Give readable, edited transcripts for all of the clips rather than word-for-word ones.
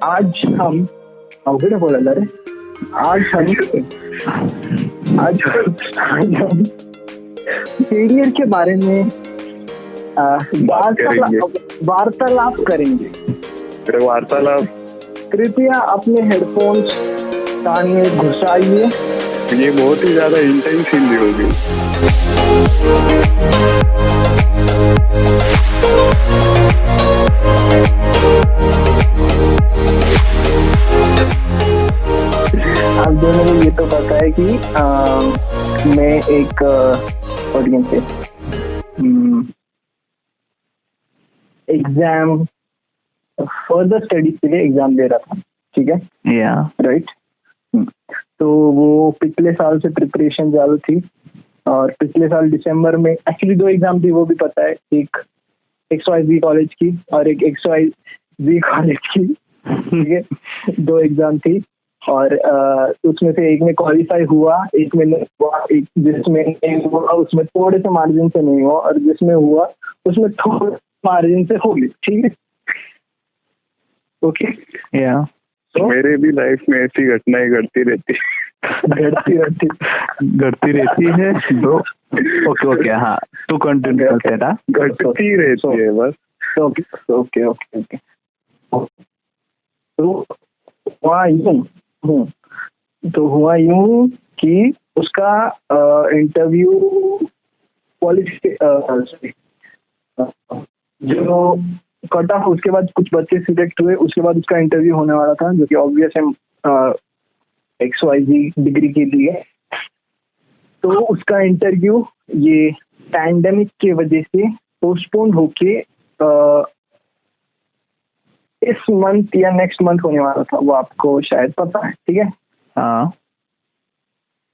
आज हम अवघड बोलायला रे आज हम आज हम फेलियर के बारे में वार्तालाप करेंगे। वार्तालाप। कृपया अपने हेडफोन्स कान में घुसाइए। ये बहुत ही ज्यादा इंटेंस हिंदी होगी। आप दोनों को ये तो पता है कि मैं एक ऑडियंस से एग्जाम फर्दर स्टडीज के लिए एग्जाम दे रहा था, ठीक है या राइट। तो वो पिछले साल से प्रिपरेशन चालू थी और पिछले साल दिसंबर में एक्चुअली 2 एग्जाम थी, वो भी पता है, एक XYZ कॉलेज की और एक XYZ कॉलेज की, ठीक है। 2 एग्जाम थी और उसमें से एक में क्वालिफाई हुआ, एक में नहीं हुआ, एक जिसमें नहीं हुआ उसमें थोड़े से मार्जिन से नहीं हुआ और जिसमें हुआ उसमें थोड़े मार्जिन से हो गई, ठीक है ओके या। मेरे भी लाइफ में ऐसी घटनाएं घटती रहती है ब्रो। ओके हाँ, तू कंटिन्यू करते ना। घटती रहती है बस। ओके तो हुआ यूं कि उसका इंटरव्यू जो कट ऑफ, उसके बाद कुछ बच्चे सिलेक्ट हुए, उसके बाद उसका इंटरव्यू होने वाला था जो कि ऑब्वियस है XYZ डिग्री के लिए। तो उसका इंटरव्यू ये पैंडेमिक के वजह से पोस्टपोन होके इस मंथ या नेक्स्ट मंथ होने वाला था, वो आपको शायद पता है, ठीक है हाँ।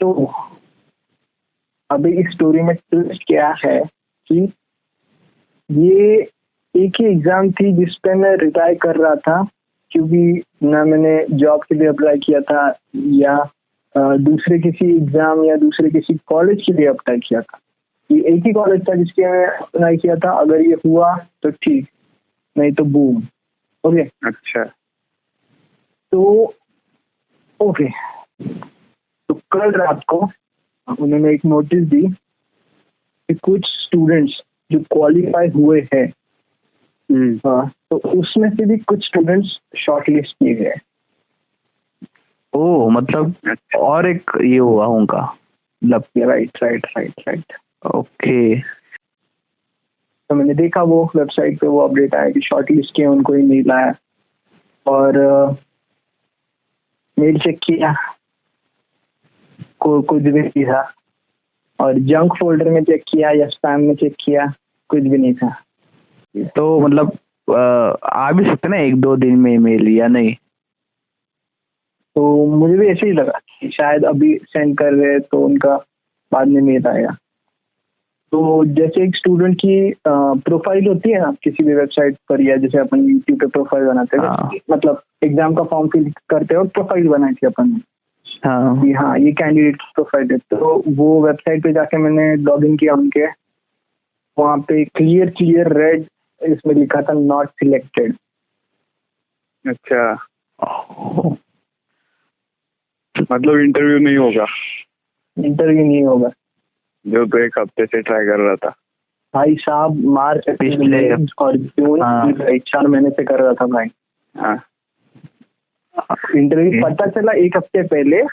तो अभी इस स्टोरी में ट्विस्ट क्या है कि ये एक ही एग्जाम थी जिस पे मैं रिटायर कर रहा था, क्योंकि ना मैंने जॉब के लिए अप्लाई किया था या दूसरे किसी एग्जाम या दूसरे किसी कॉलेज के लिए अप्लाई किया था। ये एक ही कॉलेज था जिसके मैं अप्लाई किया था, अगर ये हुआ तो ठीक, नहीं तो बूम। ओके अच्छा। तो ओके, तो कल रात को उन्होंने एक नोटिस दी कि कुछ स्टूडेंट्स जो क्वालिफाई हुए हैं तो उसमें से भी कुछ स्टूडेंट्स शॉर्टलिस्ट किए गए। ओ मतलब और एक ये हुआ उनका मतलब। Right okay. तो मैंने देखा वो वेबसाइट पे वो अपडेट आया कि शॉर्टलिस्ट किए, उनको ही नहीं लाया और मेल चेक किया, कुछ भी नहीं था, और जंक फोल्डर में चेक किया या स्पैम में चेक किया, कुछ भी नहीं था। तो मतलब आ भी सकते ना 1-2 दिन में ईमेल या नहीं? तो मुझे भी ऐसे ही लगा कि शायद अभी सेंड कर रहे तो उनका बाद में मेल आएगा। तो जैसे एक स्टूडेंट की प्रोफाइल होती है ना किसी भी वेबसाइट पर, या जैसे अपन यूट्यूब पे प्रोफाइल बनाते हैं, मतलब एग्जाम का फॉर्म फिल करते हो प्रोफाइल बनाई थी अपन ने, हाँ ये कैंडिडेट की प्रोफाइल है। तो वो वेबसाइट पे जाके मैंने लॉग इन किया उनके, वहां पे क्लियर रेड इसमें लिखा था नॉट सिलेक्टेड। अच्छा, मतलब इंटरव्यू नहीं होगा जो तो 1 हफ्ते से ट्राई कर रहा था। भाई साहब मार्च पिछले और जून 4 महीने से कर रहा था भाई। हाँ। इंटरव्यू पता चला 1 हफ्ते पहले,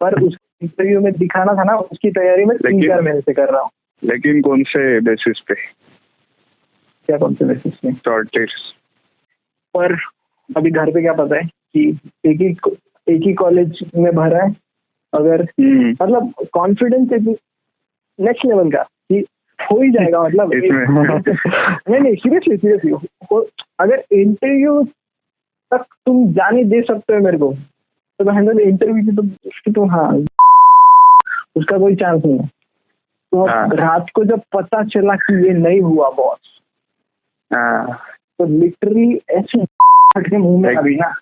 पर उस इंटरव्यू में दिखाना था ना, उसकी तैयारी में 3-4 महीने से कर रहा हूँ। लेकिन कौन से बेसिस पे? क्या कौन से बेसिस पे? शॉर्टलिस्ट। पर अभी घर पे क्या पता है कि एक ही कॉलेज में भरा है, अगर मतलब कॉन्फिडेंस नेक्स्ट लेवल का कि हो ही जाएगा, मतलब नहीं सीरियसली अगर इंटरव्यू तक तुम जाने दे सकते हो मेरे को, तो मैं इंटरव्यू की तो हाँ उसका कोई चांस नहीं है। तो रात को जब पता चला कि ये नहीं हुआ बॉस, तो लिटरली ऐसी मुंह में आ गई ना।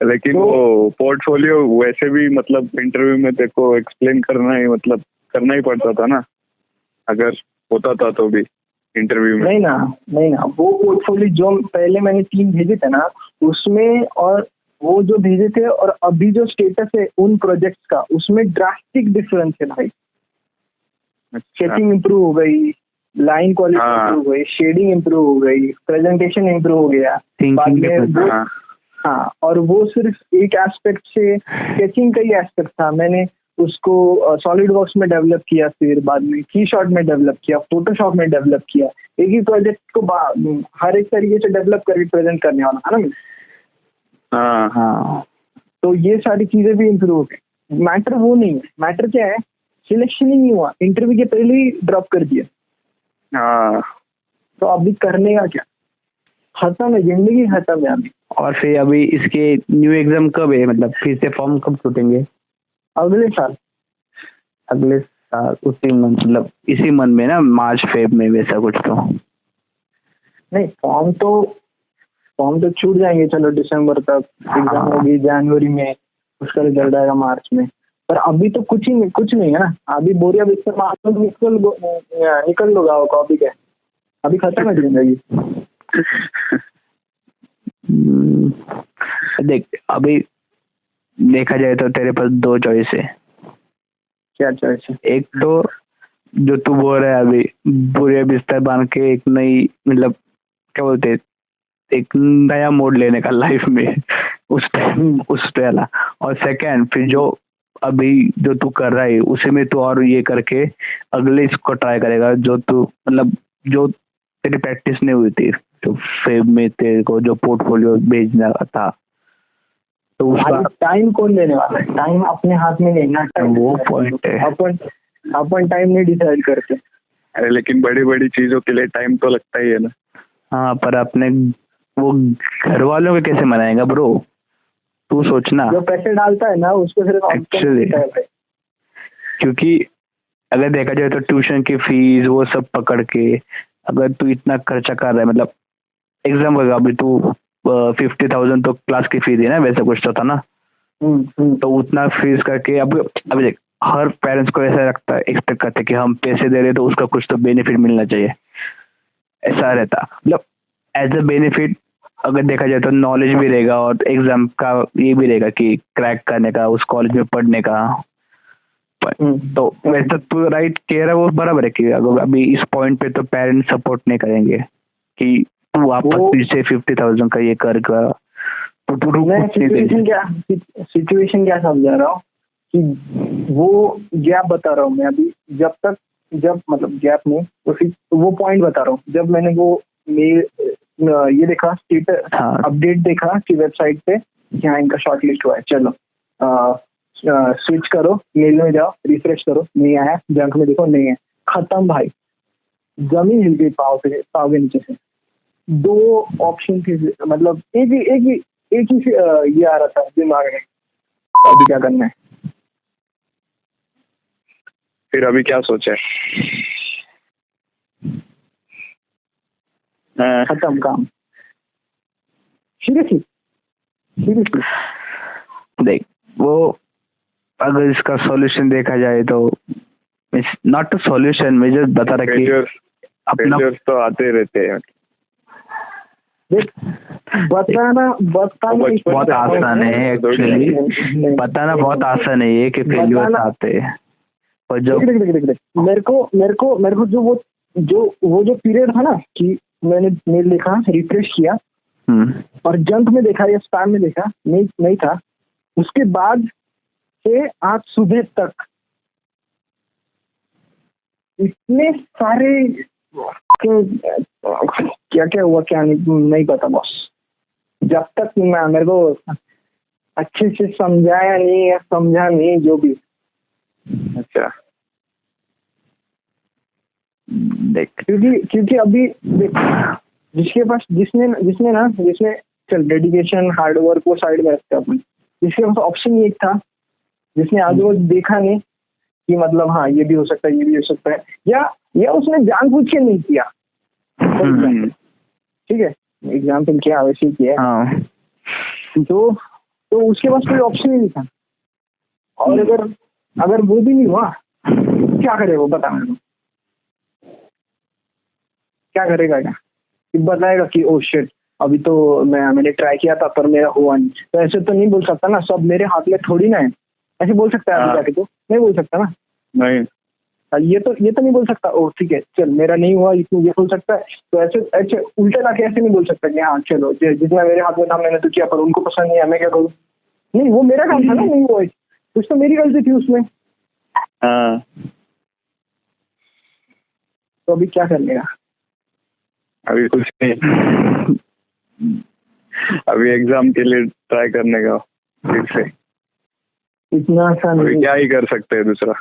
लेकिन तो, वो पोर्टफोलियो वैसे भी मतलब इंटरव्यू में देखो एक्सप्लेन करना ही पड़ता था ना, अगर होता था तो भी। इंटरव्यू में? नहीं ना, वो पोर्टफोलियो जो पहले मैंने 3 भेजे थे ना, उसमें और वो जो भेजे थे और अभी जो स्टेटस है उन प्रोजेक्ट्स का, उसमें ड्रास्टिक डिफरेंस है भाई। स्केचिंग इंप्रूव हो गई, लाइन क्वालिटी इंप्रूव हो गई, शेडिंग इंप्रूव हो गई, प्रेजेंटेशन इंप्रूव हो गया। बाद में वो हाँ, और वो सिर्फ एक एस्पेक्ट से, स्केचिंग का ही एस्पेक्ट था, मैंने उसको सॉलिड वर्क्स में डेवलप किया, फिर बाद में की शॉट में डेवलप किया, फोटोशॉप में डेवलप किया। एक ही प्रोजेक्ट को हर एक तरीके से डेवलप करके प्रेजेंट करने वाला है ना। हाँ, तो ये सारी चीजें भी इम्प्रूव हो गई। मैटर वो नहीं है, मैटर क्या है, सिलेक्शन ही नहीं हुआ, इंटरव्यू के पहले ही ड्रॉप कर दिया। तो अभी करने का क्या, खत्म है, जिंदगी खत्म है अभी। और फिर अभी इसके न्यू एग्जाम कब है, मतलब फिर से फॉर्म कब छूटेंगे? अगले साल उसी मंथ, मतलब इसी मंथ में ना, मार्च फेब में वैसा कुछ? तो नहीं, फॉर्म तो छूट जाएंगे, चलो दिसंबर तक एग्जाम होगी, जनवरी में उसका रिजल्ट आएगा मार्च में। पर अभी तो कुछ नहीं है ना, अभी बोरिया बिस्तर मार निकल लो गाँव कॉपी के, अभी खत्म है जिंदगी। देख, अभी देखा जाए तो तेरे पास 2 चॉइस है। क्या चॉइस है? एक तो जो तू बोल रहा है अभी, बुरे बिस्तर बांध के एक नई, मतलब क्या बोलते, एक नया मोड लेने का लाइफ में, उस पे वाला। और सेकंड, फिर जो अभी जो तू कर रहा है उसी में तू और ये करके अगले इसको ट्राई करेगा, जो तू मतलब जो तेरी प्रैक्टिस नहीं हुई थी, तो फेब में तेरे को जो पोर्टफोलियो भेजना था, तो उसका टाइम कौन देने वाला है? टाइम अपने हाथ में नहीं ना, वो पॉइंट है। अपन टाइम नहीं डिसाइड करते। अरे लेकिन बड़ी बड़ी चीजों के लिए टाइम तो लगता ही है ना। हाँ, पर अपने वो घर वालों को कैसे मनाएगा ब्रो, तू सोचना। जो पैसे डालता है ना उसको सिर्फ एक्चुअली, क्योंकि अगर देखा जाए तो ट्यूशन की फीस वो सब पकड़ के अगर तू इतना खर्चा कर रहा है, मतलब एग्जाम वगैरह, अभी तू 50,000 तो क्लास की फीस है ना, वैसा कुछ तो था ना। तो उतना फीस करके अभी देख, हर पेरेंट्स को ऐसा रखता है, एक्सपेक्ट करते कि हम पैसे दे रहे तो उसका कुछ तो बेनिफिट मिलना चाहिए, ऐसा रहता। मतलब एज अ बेनिफिट अगर देखा जाए तो नॉलेज भी रहेगा और एग्जाम का ये भी रहेगा कि क्रैक करने का, उस कॉलेज में पढ़ने का। तो वैसे तू राइट कह रहा है, वो बराबर है कि अगर अभी इस पॉइंट पे तो पेरेंट्स सपोर्ट नहीं करेंगे कि तू वापस फिर से 50,000 का ये कर। सिचुएशन क्या समझा रहा हूँ कि वो गैप बता रहा हूँ मैं अभी, जब मतलब गैप में वो पॉइंट बता रहा हूँ, जब मैंने वो ये देखा स्टेटस अपडेट देखा कि वेबसाइट पे कि हाँ इनका शॉर्ट लिस्ट हुआ है, चलो स्विच करो, मेल में जाओ, रिफ्रेश करो, नहीं आया, जंक में देखो नहीं है, खत्म भाई, जमीन हिल गई पाव के नीचे से। 2 ऑप्शन थे, मतलब एक ही ये आ रहा था दिमाग में, अभी क्या करना है। फिर अभी क्या सोचा है? खत्म काम, सीरियसली देख, वो अगर इसका सॉल्यूशन देखा जाए तो नॉट अ सॉल्यूशन, मैं जस्ट बता रहा कि अपना तो आते रहते हैं। बताना बहुत आसान है एक्चुअली, बताना बहुत आसान है ये कि फेलियर आते हैं। और जो मेरे को जो पीरियड था ना कि मैंने मेल देखा, रिफ्रेश किया और जंक में देखा या स्पैम में देखा, नहीं था, उसके बाद से आज सुबह तक इतने सारे क्या हुआ क्या नहीं पता बॉस, जब तक मेरे को अच्छे से समझाया नहीं या समझा नहीं जो भी। अच्छा देख, क्योंकि अभी देख, जिसके पास जिसने चल डेडिकेशन हार्डवर्क वो साइड में रखते अपन, जिसके पास ऑप्शन एक था, जिसने आगे वो देखा नहीं कि मतलब हाँ ये भी हो सकता है, ये भी हो सकता है, या उसने जानबूझ के नहीं किया, ठीक है एग्जाम्पल क्या वैसे किया, तो उसके पास कोई ऑप्शन ही नहीं था। और अगर वो भी नहीं हुआ क्या करे वो, बता मेरे को। क्या करेगा क्या? कि बताएगा कि ओ शिट, अभी तो मैंने ट्राई किया था पर मेरा हुआ नहीं। तो ऐसे तो नहीं बोल सकता ना, सब मेरे हाथ में थोड़ी ना है। ऐसे बोल सकता है अभी जाके? तो नहीं बोल सकता ना। नहीं, ये तो नहीं बोल सकता ओ ठीक है चल मेरा नहीं हुआ, इसमें ये बोल सकता है। तो ऐसे ऐसे उल्टे लाके ऐसे नहीं बोल सकता कि हाँ चलो जितना मेरे हाथ में था मैंने तो किया, पर उनको पसंद नहीं है, मैं क्या करूँ? नहीं, वो मेरा काम था ना, नहीं हुआ, कुछ तो मेरी गलती थी उसमें। तो अभी क्या करने का? अभी कुछ नहीं, अभी एग्जाम के लिए ट्राई करने का फिर से। इतना आसान अभी नहीं। क्या ही कर सकते हैं दूसरा।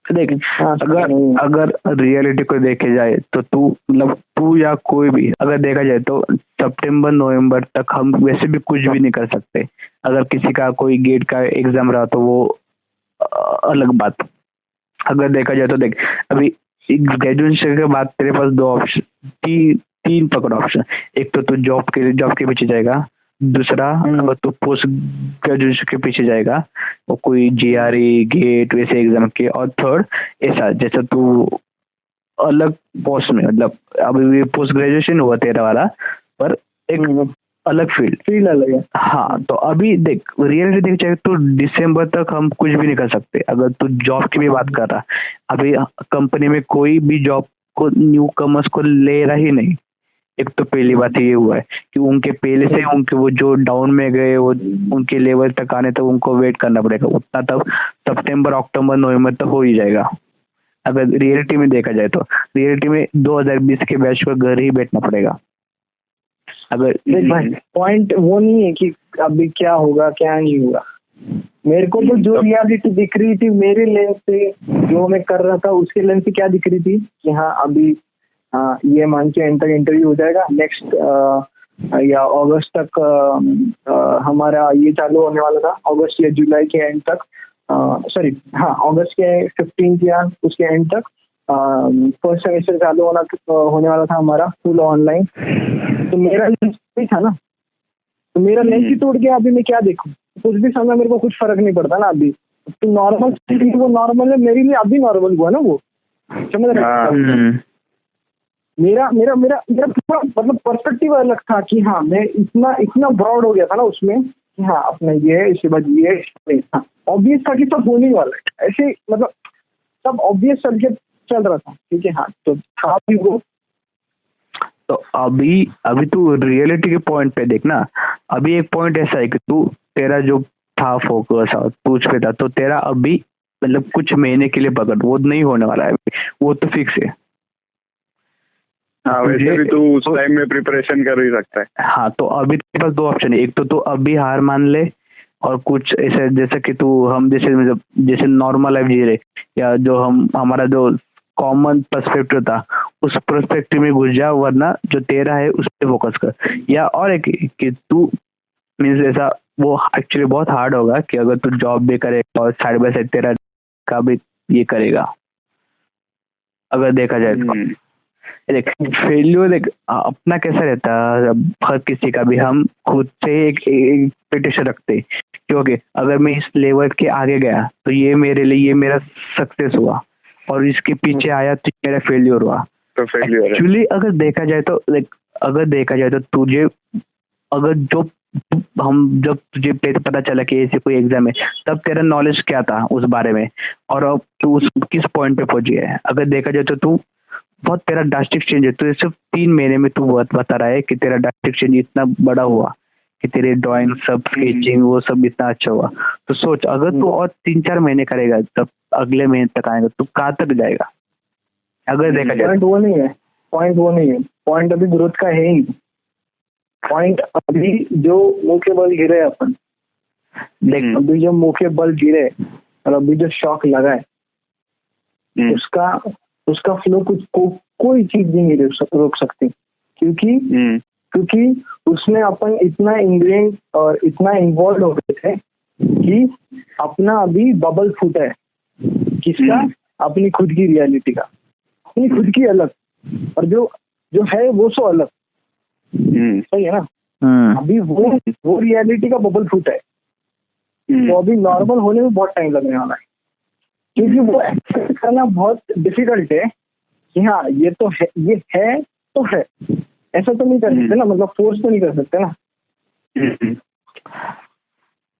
देख, अगर रियलिटी को देखे जाए तो तू मतलब तू या कोई भी अगर देखा जाए तो सितंबर नवंबर तक हम वैसे भी कुछ भी नहीं कर सकते। अगर किसी का कोई गेट का एग्जाम रहा तो वो अलग बात। अगर देखा जाए तो देख, अभी ग्रेजुएशन के बाद तेरे पास दो ऑप्शन, तीन पकड़ ऑप्शन। एक तो तू जॉब के पीछे जाएगा, दूसरा अगर तू पोस्ट ग्रेजुएशन के पीछे जाएगा वो कोई जीआरई गेट वैसे एग्जाम के, और थर्ड ऐसा जैसा तू अलग पोस्ट में, मतलब अभी पोस्ट ग्रेजुएशन हुआ तेरा वाला, पर एक अलग फील्ड अलग है। हाँ, तो अभी देख रियलिटी देख चाहे तो दिसंबर तक हम कुछ भी नहीं कर सकते। अगर तू जॉब की भी बात कर रहा, अभी कंपनी में कोई भी जॉब को न्यू कमर्स को ले रहा ही नहीं। एक तो पहली बात ये हुआ है कि उनके पहले से उनके वो जो डाउन में गए वो उनके लेवल तक आने तक उनको वेट करना पड़ेगा। उतना तब सितंबर अक्टूबर नवंबर तक हो ही जाएगा। अगर रियलिटी में देखा जाए तो रियलिटी में 2020 के बैच पर घर ही बैठना पड़ेगा। अगर देख भाई, पॉइंट वो नहीं है कि अभी क्या होगा क्या नहीं होगा। मेरे को तो जो रियलिटी दिख रही थी मेरे लेंस से, जो मैं कर रहा था उसके लेंस से क्या दिख रही थी कि हाँ अभी ये मान के एंड तक इंटरव्यू हो जाएगा, नेक्स्ट या अगस्त तक हमारा ये चालू होने वाला था, अगस्त या जुलाई के एंड तक, सॉरी हाँ अगस्त के 15 या उसके एंड तक फर्स्ट सेमेस्टर चालू होने वाला था हमारा फुल ऑनलाइन। तो मेरा लेंस भी था ना, तो मेरा लेंस ही टूट गया। अभी मैं क्या देखूं? कुछ भी समय मेरे को कुछ फर्क नहीं पड़ता ना। अभी तो नॉर्मल वो नॉर्मल है मेरे लिए, अभी नॉर्मल हुआ ना वो, समझ रहे? मेरा मेरा मेरा मेरा पूरा मतलब पर्सपेक्टिव अलग था कि हाँ मैं इतना ब्रॉड हो गया था ना उसमें कि हाँ अपना ये है, इसके बाद ये है। ऑब्वियस था कि सब होने वाला है ऐसे, मतलब सब ऑब्वियस चल रहा था, ठीक है। हाँ तो था भी वो। तो अभी तू रियलिटी के पॉइंट पे देखना। अभी एक पॉइंट ऐसा है कि तू तेरा जो था फोकस तुझ पे था, तो तेरा अभी मतलब कुछ महीने के लिए पकड़, वो नहीं होने वाला है, वो तो फिक्स है। हाँ, वैसे भी तू उस टाइम में प्रिपरेशन कर ही सकता है। हाँ, तो अभी तेरे पास दो ऑप्शन है। एक तो तू अभी हार मान ले और कुछ ऐसे जैसे कि तू हम जैसे नॉर्मल लाइफ जी रहे, या जो हमारा जो कॉमन पर्सपेक्टिव था उस पर्सपेक्टिव में घुस जा, वरना जो तेरा है उस पर फोकस कर। या और एक कि तू मीन्स ऐसा वो एक्चुअली बहुत हार्ड होगा कि अगर तू जॉब भी करेगा और साइड बाय साइड तेरा का भी ये करेगा, अगर देखा जाए तो। देख फेल्यूर देख अपना कैसा रहता है, हर किसी का भी हम खुद से एक एक्सपेक्टेशन रखते, क्योंकि अगर मैं इस लेवल के आगे गया तो ये मेरे लिए ये मेरा सक्सेस हुआ, और इसके पीछे आया तो मेरा फेल्यूर हुआ। तो फेल्यूर एक्चुअली अगर देखा जाए तो तुझे अगर जब तुझे पता चला कि ऐसे कोई एग्जाम है, तब तेरा नॉलेज क्या था उस बारे में, और अब तू किस पॉइंट पे पहुंच गया है। अगर देखा जाए तो तू बहुत तेरा ड्रास्टिक चेंज है। तो सिर्फ 3 महीने में तू बता रहा है कि तेरा ड्रास्टिक चेंज इतना बड़ा हुआ कि तेरे ड्राइंग सब स्केचिंग वो सब इतना अच्छा हुआ। तो सोच अगर तू और 3-4 महीने करेगा तब अगले महीने तक आएगा तो कहाँ तक जाएगा। अगर देखा जाए पॉइंट वो नहीं है, पॉइंट अभी ग्रोथ का है ही। पॉइंट अभी जो मुंह के बल गिरे अपन, देख अभी जो मुंह के बल गिरे और अभी जो शॉक लगा है उसका फ्लो कोई चीज भी नहीं रोक सकती, क्योंकि उसमें अपन इतना इंग्रेन और इतना इन्वॉल्व हो गए थे कि अपना अभी बबल फूटा है। किसका? अपनी खुद की रियलिटी का, अपनी खुद की अलग, और जो है वो सो अलग। सही है ना? अभी वो रियलिटी का बबल फूटा है, तो अभी नॉर्मल होने में बहुत टाइम लगने वाला है, क्योंकि वो एक्सेप्ट करना बहुत डिफिकल्ट है कि हाँ ये तो है, ये है तो है, ऐसा तो नहीं कर सकते ना, मतलब फोर्स तो नहीं कर सकते ना।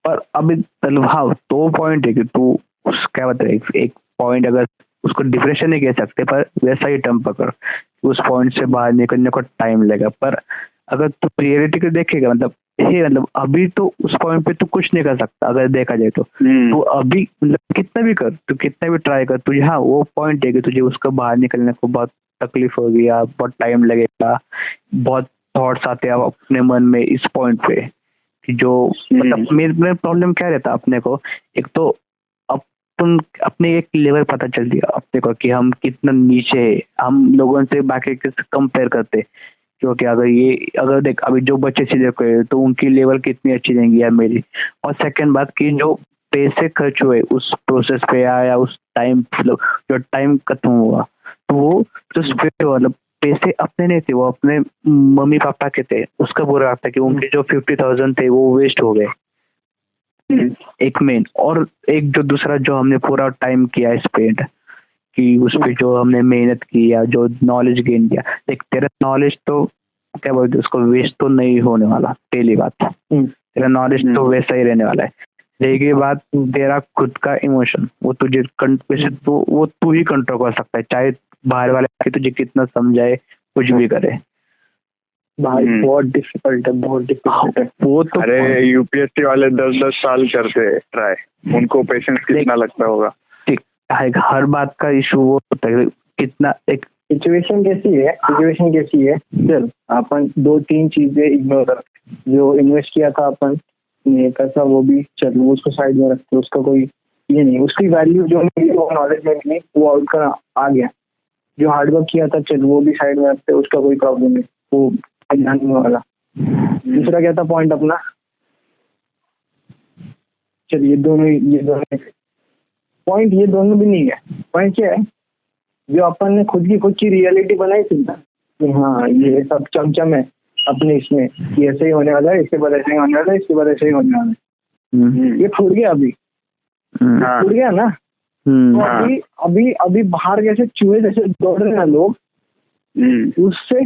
पर अभी मतलब हाँ तो पॉइंट है कि तू क्या बता एक पॉइंट अगर उसको डिप्रेशन नहीं कह सकते पर वैसा ही टर्म पकड़, उस पॉइंट से बाहर निकलने को टाइम लगेगा। पर अगर तू रियलिटी को देखेगा मतलब ये मतलब अभी तो उस पॉइंट पे तू कुछ नहीं कर सकता अगर देखा जाए तो अभी मतलब कितना भी कर, तू कितना भी ट्राई कर, तुझे हाँ वो पॉइंट है कि तुझे उसको बाहर निकलने को बहुत तकलीफ होगी या बहुत टाइम लगेगा, बहुत थॉट्स आते हैं अपने मन में इस पॉइंट पे कि जो मतलब मेरे प्रॉब्लम क्या रहता अपने को, एक तो अपन अपने एक लेवल पता चल दिया अपने को कि हम कितना नीचे है, हम लोगों से बाकी के कंपेयर करते, क्योंकि अगर देख अभी जो बच्चे सीधे गए तो उनकी लेवल कितनी अच्छी रहेंगी या मेरी। और सेकंड बात कि जो पैसे खर्च हुए उस प्रोसेस पे या उस टाइम मतलब जो टाइम खत्म हुआ तो वो जो मतलब पैसे अपने नहीं थे, वो अपने मम्मी पापा के थे, उसका बुरा लगता कि उनके जो 50,000 थे वो वेस्ट हो गए, एक मेन। और एक जो दूसरा जो हमने पूरा टाइम किया स्पेंड कि उस पे जो हमने मेहनत की या जो नॉलेज गेन किया, देख तेरा नॉलेज तो क्या बोलते हैं उसको वेस्ट तो नहीं होने वाला, पहली बात तेरा नॉलेज तो वैसा ही रहने वाला है। देखिए बात तेरा खुद का इमोशन वो तुझे वैसे तो वो तू ही कंट्रोल कर सकता है, चाहे बाहर वाले आके तुझे कितना समझाए कुछ भी करे। भाई बहुत डिफिकल्ट है, बहुत डिफिकल्ट है वो तो। अरे यूपीएससी वाले 10-10 साल करते ट्राई, उनको पेशेंस कितना लगता होगा। हर बात का इशू वो होता है कितना। एक सिचुएशन कैसी है चल अपन 2-3 चीजें इग्नोर कर, जो इन्वेस्ट किया था अपन ने पैसा वो भी चल वो उसको साइड में रखते, उसका कोई ये नहीं, उसकी वैल्यू जो मिली वो नॉलेज में मिली वो आउटकम आ गया, जो हार्डवर्क किया था चल वो भी साइड में रखते, उसका कोई प्रॉब्लम नहीं, वो ध्यान में वाला। दूसरा क्या था पॉइंट अपना, चल ये दोनों पॉइंट ये दोनों भी नहीं है। पॉइंट क्या है, जो अपन ने खुद की रियलिटी बनाई थी ना कि हाँ ये सब चमचम है अपने इसमें कि ऐसे ही होने वाला है, इसके बाद ऐसे ही होने वाला है, इसके बाद ऐसे ही होने वाला है, ये फूट गया अभी, फूट गया ना। तो अभी बाहर जैसे चूहे जैसे दौड़ रहे हैं लोग, उससे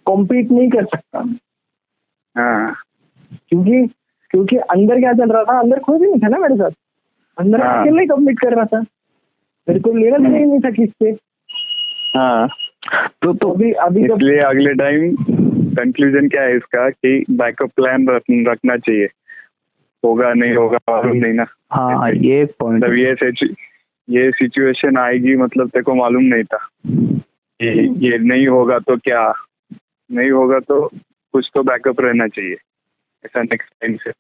कॉम्पीट नहीं कर सकता। क्योंकि अंदर क्या चल रहा था, अंदर कोई भी नहीं था ना मेरे साथ, अंदर अकेले ही कम्पीट कर रहा था, मेरे को लेना नहीं था किससे। तो अभी इसलिए अगले टाइम कंक्लूजन क्या है इसका कि बैकअप प्लान रखना चाहिए, होगा नहीं होगा मालूम नहीं ना। हाँ ये पॉइंट, मतलब ये सिचुएशन आएगी मतलब तेरे को मालूम नहीं था ये नहीं होगा तो क्या नहीं होगा, तो कुछ तो बैकअप रहना चाहिए ऐसा नेक्स्ट टाइम से।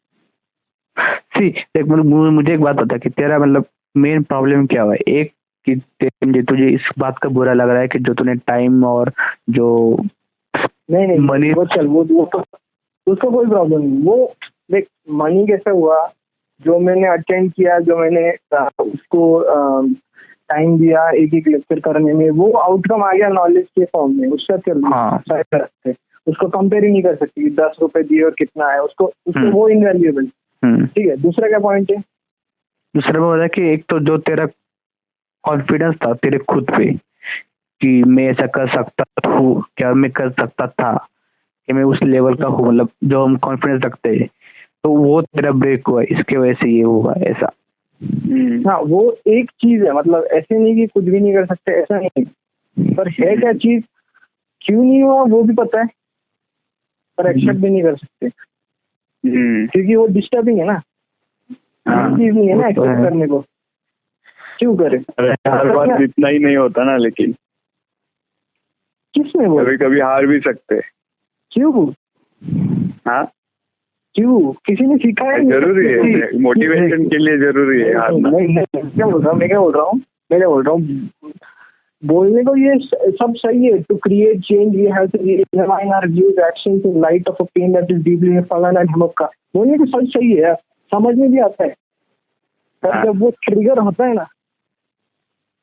देख मुझे एक बात बता कि तेरा मतलब मेन प्रॉब्लम क्या हुआ, एक कि तुझे इस बात का बुरा लग रहा है कि जो तूने टाइम और जो नहीं मनी वो चल वो तो उसका कोई प्रॉब्लम नहीं, वो देख मनी कैसे हुआ, जो मैंने अटेंड किया, जो मैंने उसको टाइम दिया एक एक लेक्चर करने में, वो आउटकम आ गया नॉलेज के फॉर्म में, उसका चल उसको कंपेयर ही नहीं कर सकती 10 रुपए दिए और कितना है उसको वो इनवैल्यूएबल। ठीक है, दूसरा क्या पॉइंट है, दूसरा वो है कि एक तो जो तेरा कॉन्फिडेंस था तेरे खुद पे कि मैं ऐसा कर सकता हूँ, क्या मैं कर सकता था कि मैं उस लेवल का हूँ, मतलब जो हम कॉन्फिडेंस रखते हैं, तो वो तेरा ब्रेक हुआ, इसके वजह से ये हुआ ऐसा। हाँ वो एक चीज है, मतलब ऐसे नहीं कि कुछ भी नहीं कर सकते, ऐसा नहीं, पर है क्या चीज क्यों नहीं हुआ वो भी पता है, पर एक्सेप्ट भी नहीं कर सकते क्योंकि वो डिस्टर्बिंग है ना, चीज नहीं है ना एक्सेप्ट करने को, क्यों करे। हर बार इतना ही नहीं होता ना, लेकिन किसने बोला, कभी कभी हार भी सकते, क्यों क्यों किसी ने सिखाया, जरूरी है मोटिवेशन के लिए, जरूरी है हारना। मैं क्या बोल रहा हूँ बोलने को ये सब सही है, to create change we have to refine our views actions in light of a pain that is deeply fallen and हमका, बोलने को सब सही है, समझ में भी आता है, पर जब वो ट्रिगर होता है ना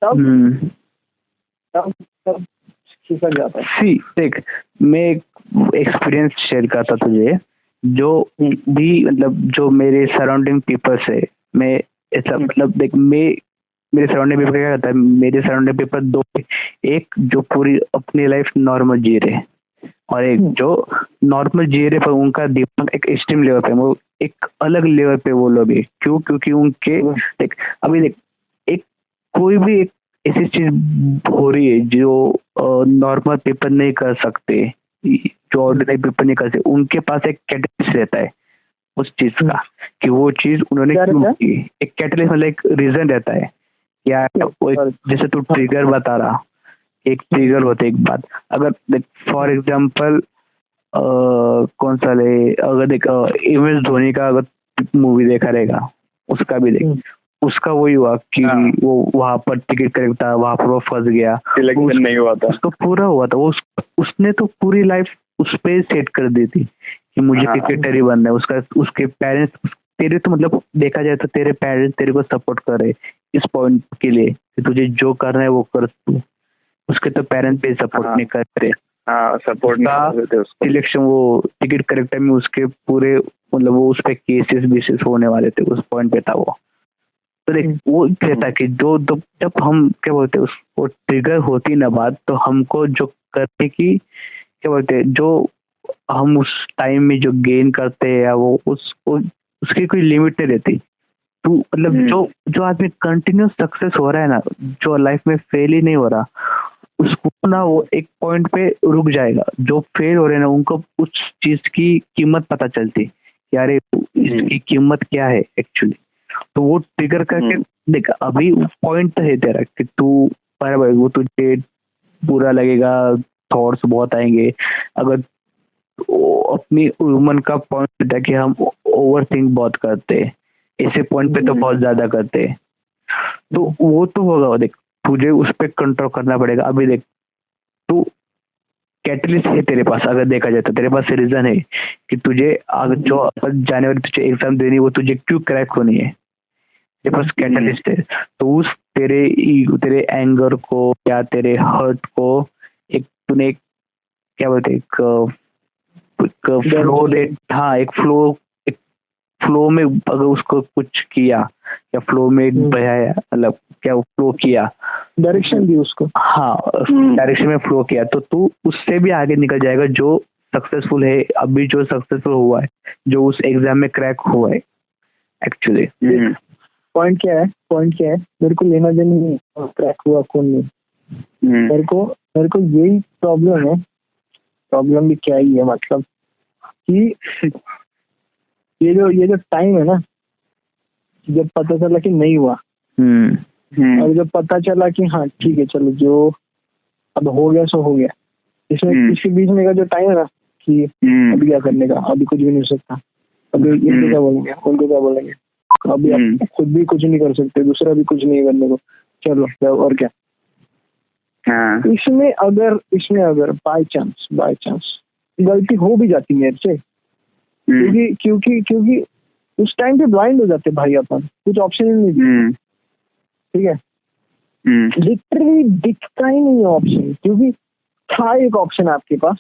तब खिसक जाता है। देख मैं एक एक्सपीरियंस शेयर करता तुझे, जो भी मतलब जो मेरे सराउंडिंग पीपल से मैं ऐसा मतलब देख मैं मेरे सराउंडिंग पेपर क्या करता है, मेरे सराउंडिंग पेपर दो, एक जो पूरी अपनी लाइफ नॉर्मल जी रहे और एक जो नॉर्मल जी रहे पर उनका दिमाग एक एक्सट्रीम लेवल पे, वो एक अलग लेवल पे वो लोग है। क्यों? क्योंकि उनके देख अभी देख एक कोई भी एक ऐसी चीज हो रही है जो नॉर्मल पेपर नहीं कर सकते, जो ऑर्डिनरी पेपर नहीं कर सकते, उनके पास एक कैटेलिस्ट रहता है उस चीज का कि वो चीज उन्होंने क्यों की। एक कैटेलिस्ट मतलब एक रीजन रहता है या जैसे तू ट्रिगर बता रहा, एक ट्रिगर होते एक बात। अगर फॉर एग्जांपल कौन सा ले, अगर देख एमएस धोनी का अगर मूवी देखा रहेगा, उसका भी देख, उसका वही हुआ कि वो वहां पर टिकट करेक्ट था, वहां पर वो फंस गया, सिलेक्शन नहीं हुआ था, उसको पूरा हुआ था। वो उसने तो पूरी लाइफ उस पे सेट कर दी थी कि मुझे क्रिकेटर ही बनना है। उसका उसके पेरेंट्स तेरे तो मतलब देखा जाए तो तेरे पेरेंट्स तेरे को सपोर्ट कर रहे इस पॉइंट के लिए कि तुझे जो करना है वो कर तू, उसके तो पेरेंट्स भी सपोर्ट नहीं कर रहे। सपोर्ट सिलेक्शन वो टिकट करेक्टर में उसके पूरे मतलब वो उस पे केसेस बेसिस होने वाले थे, उस पॉइंट पे था वो। तो देख वो कहता कि जो जब हम क्या बोलते हैं उसको ट्रिगर होती ना बात, तो हमको जो करने की क्या बोलते हैं, जो हम उस टाइम में जो गेन करते हैं या वो उसकी कोई लिमिट नहीं रहती। तू मतलब जो आदमी कंटिन्यूस सक्सेस हो रहा है ना, जो लाइफ में फेल ही नहीं हो रहा, उसको ना वो एक पॉइंट पे रुक जाएगा। जो फेल हो रहे हैं ना उनको उस चीज की कीमत पता चलती कि अरे इसकी कीमत क्या है एक्चुअली। तो वो ट्रिगर करके देख, अभी पॉइंट है तेरा कि तू बराबर, वो तुझे बुरा लगेगा, थॉट्स बहुत आएंगे। अगर अपनी मन का पॉइंट है कि हम ओवर थिंक बहुत करते हैं, ऐसे पॉइंट पे तो बहुत ज्यादा करते हैं, तो वो तो होगा। देख तुझे उस पर कंट्रोल करना पड़ेगा। अभी देख तू कैटलिस्ट है तेरे पास, अगर देखा जाए तो तेरे पास रीजन है कि तुझे अगर जो जाने वाली तुझे एग्जाम देनी वो तुझे क्यों क्रैक होनी है, तेरे पास कैटलिस्ट है। तो उस तेरे एंगर को या तेरे हर्ट को एक तूने क्या बोलते फ्लो रेट, हाँ एक फ्लो में अगर उसको कुछ किया या फ्लो में बहाया, मतलब क्या फ्लो किया, डायरेक्शन दी उसको, हाँ डायरेक्शन में फ्लो किया, तो तू उससे भी आगे निकल जाएगा। जो सक्सेसफुल है अभी, जो सक्सेसफुल हुआ है, जो उस एग्जाम में क्रैक हुआ है एक्चुअली। पॉइंट क्या है, मेरे को लेना देना नहीं क्रैक हुआ कौन नहीं। मेरे को यही प्रॉब्लम है। प्रॉब्लम भी क्या ही है, मतलब कि ये जो टाइम है ना, जब पता चला कि नहीं हुआ और जब पता चला कि हाँ ठीक है चलो जो अब हो गया सो हो गया, इसमें इसके बीच में का जो टाइम है ना कि अभी क्या करने का, अभी कुछ भी नहीं हो सकता, अभी इनको क्या बोलेंगे, उनको क्या बोलेंगे, अभी आप खुद भी कुछ नहीं कर सकते, दूसरा भी कुछ नहीं करने को, चलो और क्या। इसमें अगर बाय चांस गलती हो भी जाती मेरे से, क्योंकि उस टाइम पे ब्लाइंड हो जाते भाई अपन, कुछ ऑप्शन ही नहीं, ठीक है, लिटरली दिखता ही नहीं है ऑप्शन, क्योंकि था एक ऑप्शन आपके पास,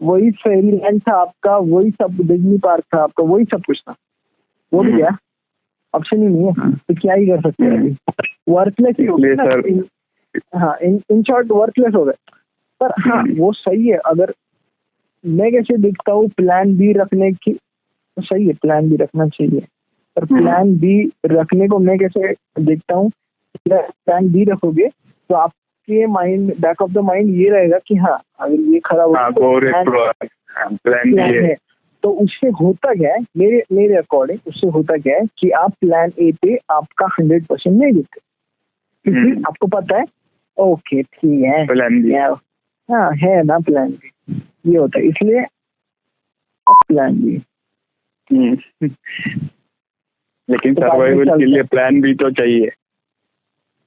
वही फेरीलैंड था आपका, वही सब डिज्नी पार्क था आपका, वही सब कुछ था, वो भी गया, ऑप्शन ही नहीं है, तो क्या ही कर सकते हैं अभी, वर्थलेस ही हो गए। हाँ इन शॉर्ट वर्थलेस हो गए। पर हाँ वो सही है, अगर मैं कैसे देखता हूँ प्लान बी रखने की, तो सही है प्लान बी रखना चाहिए, पर प्लान बी रखने को मैं कैसे देखता हूँ, प्लान बी रखोगे तो आपके mind, back of the mind ये रहेगा कि हाँ अगर ये खराब प्लान है, तो उससे होता क्या है, मेरे अकॉर्डिंग उससे होता क्या है कि आप प्लान ए पे आपका 100% नहीं देते, क्योंकि आपको पता है ओके ठीक है प्लान बी, हाँ है ना प्लान बी, ये होता है, इसलिए प्लान बी। लेकिन सर्वाइवल के लिए प्लान बी तो चाहिए।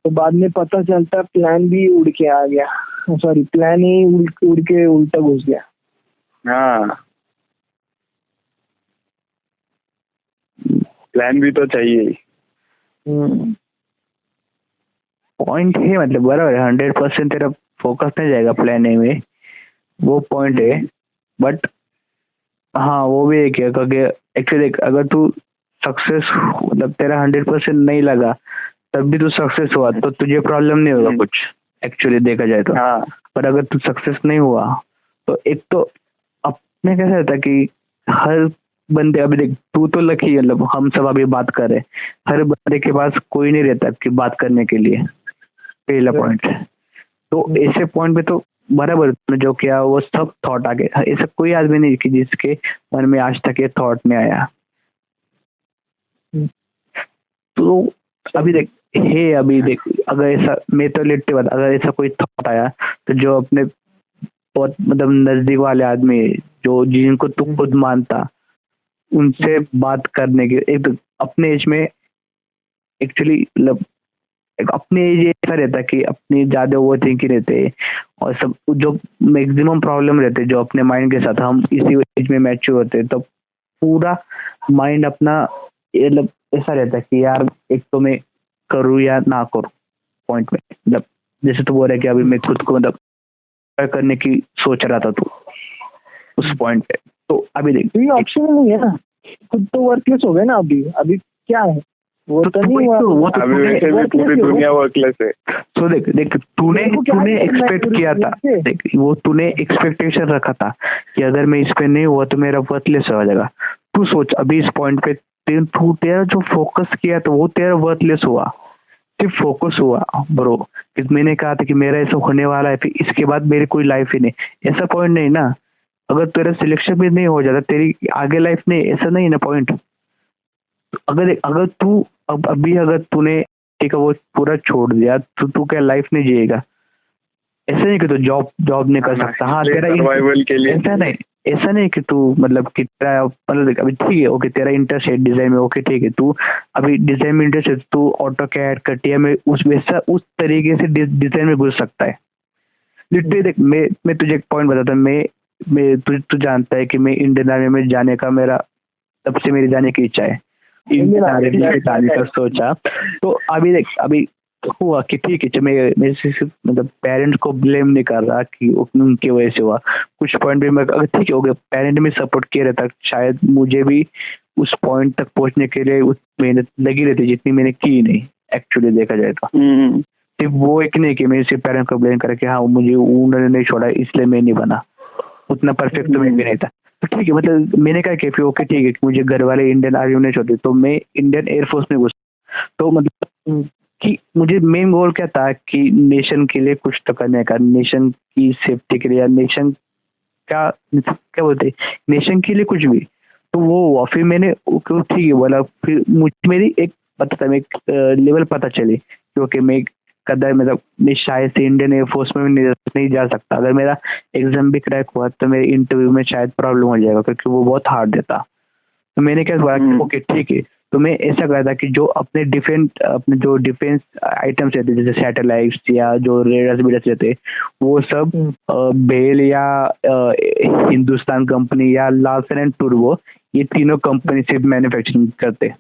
तो बाद में पता चलता प्लान बी उड़ के आ गया, सॉरी प्लान ए उड़ के उल्टा घुस गया। हाँ प्लान बी तो चाहिए। पॉइंट है, मतलब बराबर 100% तेरा फोकस नहीं जाएगा प्लान ए में, वो पॉइंट है। बट हाँ वो भी एक है क्योंकि एक्चुअली अगर तू सक्सेस मतलब तेरा 100% नहीं लगा तब भी तू सक्सेस हुआ तो तुझे प्रॉब्लम नहीं होगा कुछ एक्चुअली देखा जाए तो। हाँ पर अगर तू सक्सेस नहीं हुआ तो एक तो अपने कैसा रहता कि हर बंदे, अभी देख तू तो लकी है, मतलब हम सब अभी बात कर रहे हैं, हर बंदे के पास कोई नहीं रहता कि बात करने के लिए, पहला पॉइंट। तो ऐसे पॉइंट पे तो बराबर तूने जो किया वो सब थॉट आ गए, ऐसा कोई आदमी नहीं कि जिसके मन में आज तक ये थॉट नहीं आया। तो अभी देख अगर ऐसा, मैं तो लिटरली बता, अगर ऐसा कोई थॉट आया तो जो अपने बहुत मतलब नजदीक वाले आदमी जो जिनको तू खुद मानता उनसे बात करने की, एक तो अपने एज में एक्चुअली मतलब एक अपने एज ऐसा रहता कि अपनी ज्यादा ओवर थिंकिंग रहते और सब जो मैक्सिमम प्रॉब्लम रहते जो अपने माइंड के साथ, हम इसी एज में मैच्योर होते तो पूरा माइंड अपना मतलब ऐसा रहता है कि यार एक तो मैं करूँ या ना करूँ पॉइंट में, मतलब जैसे तू बोल रहा है कि अभी मैं खुद को मतलब करने की सोच रहा था तू उस पॉइंट पे। तो अभी देख ये ऑप्शन नहीं है ना, खुद तो वर्कलेस हो गए ना, अभी क्या है वो तो नहीं हुआ। वो तो अभी वैसे भी पूरी दुनिया वर्कलेस है। तो देख तूने एक्सपेक्ट किया था, देख वो तूने एक्सपेक्टेशन रखा था कि अगर मैं इस पे नहीं हुआ तो मेरा वर्थलेस हो जाएगा। तू सोच अभी इस पॉइंट पे तू तेरा जो फोकस किया तो वो तेरा वर्थलेस हुआ, सिर्फ फोकस हुआ ब्रो। मैंने कहा था कि मेरा ऐसा होने वाला है फिर इसके बाद मेरी कोई लाइफ ही नहीं, ऐसा पॉइंट नहीं ना। अगर तेरा सिलेक्शन भी नहीं हो जाता तेरी आगे लाइफ नहीं, ऐसा नहीं ना पॉइंट। अगर तू अभी अगर तूने एक वो पूरा छोड़ दिया तो तू क्या लाइफ नहीं जिएगा? ऐसा नहीं कि तू जॉब नहीं कर सकता, हाँ तेरा सर्वाइवल के लिए ऐसा नहीं कि तू मतलब कि तेरा मतलब अभी ठीक है ओके तेरा इंटरेस्ट है डिजाइन में, ओके ठीक है तू अभी डिजाइन में इंटरेस्ट है, तू ऑटो कैड कटिया में उस वैसा उस तरीके से डिजाइन में घुस सकता है लिटरली। देख मैं तुझे एक पॉइंट बताता हूँ, मैं तू जानता है कि मैं इंडियन आर्मी में जाने का मेरा तब से मेरी जाने की इच्छा है, इंडियन आर्मी में जाने का सोचा। तो अभी देख अभी हुआ कि ठीक है मैं मतलब पेरेंट्स को ब्लेम नहीं कर रहा कि उनकी वजह से हुआ, कुछ पॉइंट भी मैं अगर ठीक है हो गया पेरेंट में सपोर्ट किया रहता शायद मुझे भी उस पॉइंट तक पहुंचने के लिए मेहनत लगी रहती जितनी मैंने की नहीं एक्चुअली देखा जाए तो। सिर्फ वो एक नहीं कि मैं सिर्फ पेरेंट्स को ब्लेम करके हाँ मुझे उन्होंने नहीं छोड़ा इसलिए मैं नहीं बना, उतना परफेक्ट तो मैं भी नहीं था। तो ठीक है मतलब मैंने कहा कि ओके ठीक है मुझे घर वाले इंडियन आर्मी में छोड़े तो मैं इंडियन एयरफोर्स में घुस। तो मतलब कि मुझे मेन गोल क्या था कि नेशन के लिए कुछ तो करने का, नेशन की सेफ्टी के लिए, नेशन का क्या बोलते नेशन के लिए कुछ भी। तो वो हुआ फिर मैंने ठीक है बोला, फिर मुझे मेरी एक पता था एक लेवल पता चली क्योंकि मैं कदर मतलब मैं शायद से इंडियन एयरफोर्स में नहीं जा सकता, अगर मेरा एग्जाम भी क्रैक हुआ तो मेरे इंटरव्यू में शायद प्रॉब्लम हो जाएगा क्योंकि वो बहुत हार्ड देता। तो मैंने क्या बोला ओके ठीक है, तो मैं ऐसा करा था कि जो अपने डिफेंस आइटम्स रहते जैसे सैटेलाइट्स या जो रेडर्स बीडर्स रहते वो सब बेल या हिंदुस्तान कंपनी या लार्सन एंड टूर्बो ये तीनों कंपनी से मैन्युफैक्चरिंग करते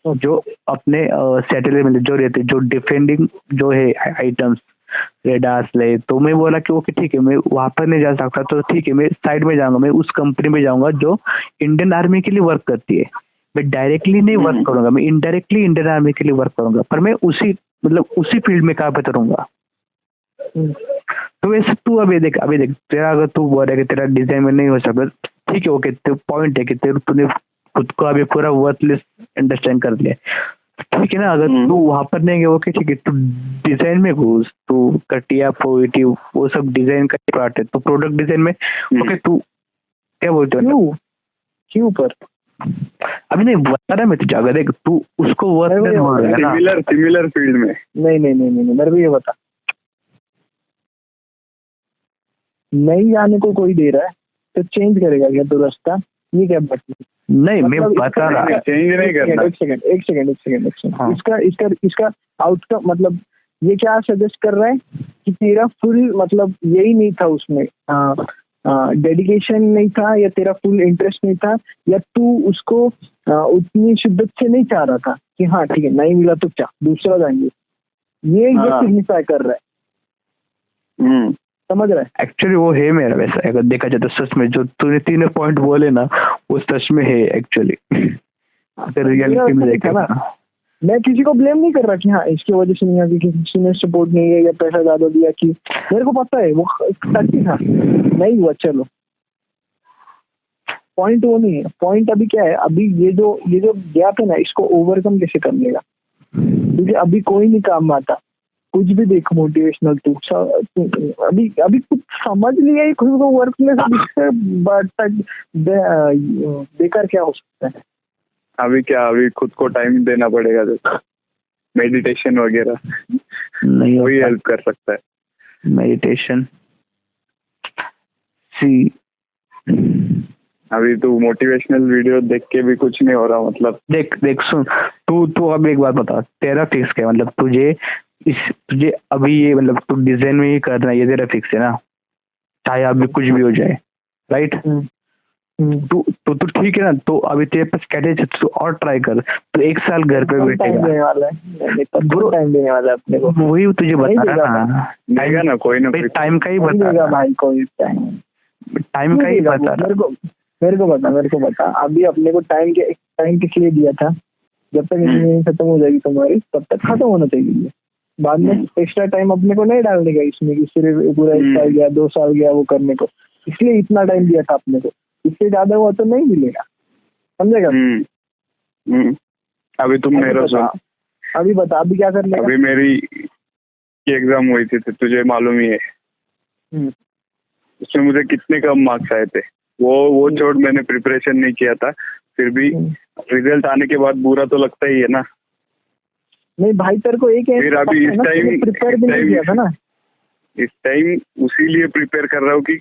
जो अपने सैटेलाइट में जो रहते जो डिफेंडिंग जो है आइटम्स रेडार्स ले। तो मैं बोला कि ओके ठीक है मैं वहां पर नहीं जा सकता तो ठीक है मैं साइड में जाऊंगा, मैं उस कंपनी में जाऊंगा जो इंडियन आर्मी के लिए वर्क करती है। मैं डायरेक्टली नहीं वर्क करूंगा, मैं इनडायरेक्टली इंडियन आर्मी के लिए वर्क करूंगा पर मैं उसी फील्ड में काम करूंगा। तो वैसे तू अभी देख तेरा अगर तू बोल रहा है कि तेरा डिजाइन में नहीं हो सकता ठीक है ओके, तो पॉइंट है कि तूने खुद को अभी पूरा वर्थलेस अंडरस्टैंड कर लिया ठीक है ना। अगर तू वहां पर नहीं गया ओके ठीक है तू डिजाइन में घुस, तू कटिया पोइटी वो सब डिजाइन का पार्ट है, तो प्रोडक्ट डिजाइन में ओके तू क्या बोलते हो क्यों पर अभी नहीं बता रहा मैं तुझे, अगर देख तू उसको वर्थलेस बोल रहा है ना सिमिलर फील्ड में नहीं मेरे को ये बता, नहीं जाने को कोई दे रहा है तो चेंज करेगा क्या तो रास्ता? ये क्या बात नहीं मैं बता रहा चेंज नहीं करना। एक सेकंड इसका आउटकम मतलब ये क्या सजेस्ट कर रहा है कि तेरा फुल मतलब यही नहीं था उसमें, डेडिकेशन नहीं था या तेरा फुल इंटरेस्ट नहीं था या तू उसको उतनी शिद्दत से नहीं चाह रहा था कि हाँ ठीक है नहीं मिला तो क्या दूसरा जाएंगे, ये सिग्निफाई कर रहा है। समझ रहा है? एक्चुअली वो है मेरा वैसा, अगर देखा जाए तो सच में जो तूने तीनों पॉइंट बोले ना वो सच में है एक्चुअली। रियलिटी में था ना, मैं किसी को ब्लेम नहीं कर रहा कि हाँ इसकी वजह से नहीं आ, किसी ने सपोर्ट नहीं है या पैसा ज्यादा दिया, कि मेरे को पता है वो सच ही था, नहीं हुआ चलो, पॉइंट वो नहीं है। पॉइंट अभी क्या है, अभी ये जो गैप है ना, इसको ओवरकम कैसे कर लेगा, क्योंकि अभी कोई नहीं काम आता, कुछ भी देख मोटिवेशनल तू अभी अभी कुछ समझ लिया ही खुद को वर्क में, बेकार क्या हो सकता है। अभी क्या, अभी खुद को टाइम देना पड़ेगा, जैसे मेडिटेशन वगैरह नहीं वही होता हेल्प कर सकता है। मेडिटेशन। सी अभी तू मोटिवेशनल वीडियो देख के भी कुछ नहीं हो रहा, मतलब देख सुन, तू अब एक बात बता, तेरा फिक्स क्या, मतलब तुझे अभी ये, मतलब तू डिजाइन में ही करना है, ये तेरा फिक्स है ना, चाहे अभी कुछ भी हो जाए, राइट? तो ठीक है ना, तो अभी तेरे पास कैसे, तू और ट्राई कर, तो 1 साल घर पे बैठेगा, देने वाला है, टाइम देने वाला है अपने को, वही तुझे बता रहा ना, देगा ना कोई ना कोई, टाइम का ही बता देगा भाई, कोई टाइम का ही बता रहा। मेरे को बता अभी अपने को टाइम किस लिए दिया था, जब तक इंजीनियरिंग खत्म हो जाएगी तुम्हारी तब तक खत्म होना चाहिए, बाद में एक्स्ट्रा टाइम अपने को नहीं डालने का इसमें, कि सिर्फ पूरा 1 साल गया 2 साल गया वो करने को, इसलिए इतना टाइम दिया था अपने को, इससे ज्यादा हुआ तो नहीं मिलेगा, समझेगा? अभी तुम मेरा सुन, अभी बता अभी क्या करने, अभी मेरी एग्जाम हुई थी, तुझे मालूम ही है, उसमें मुझे कितने कम मार्क्स आए थे, वो छोड़, मैंने प्रिपरेशन नहीं किया था, फिर भी रिजल्ट आने के बाद बुरा तो लगता ही है ना। नहीं भाई तेरे को एक फिर अभी इस टाइम उसी लिए प्रिपेयर कर रहा हूँ कि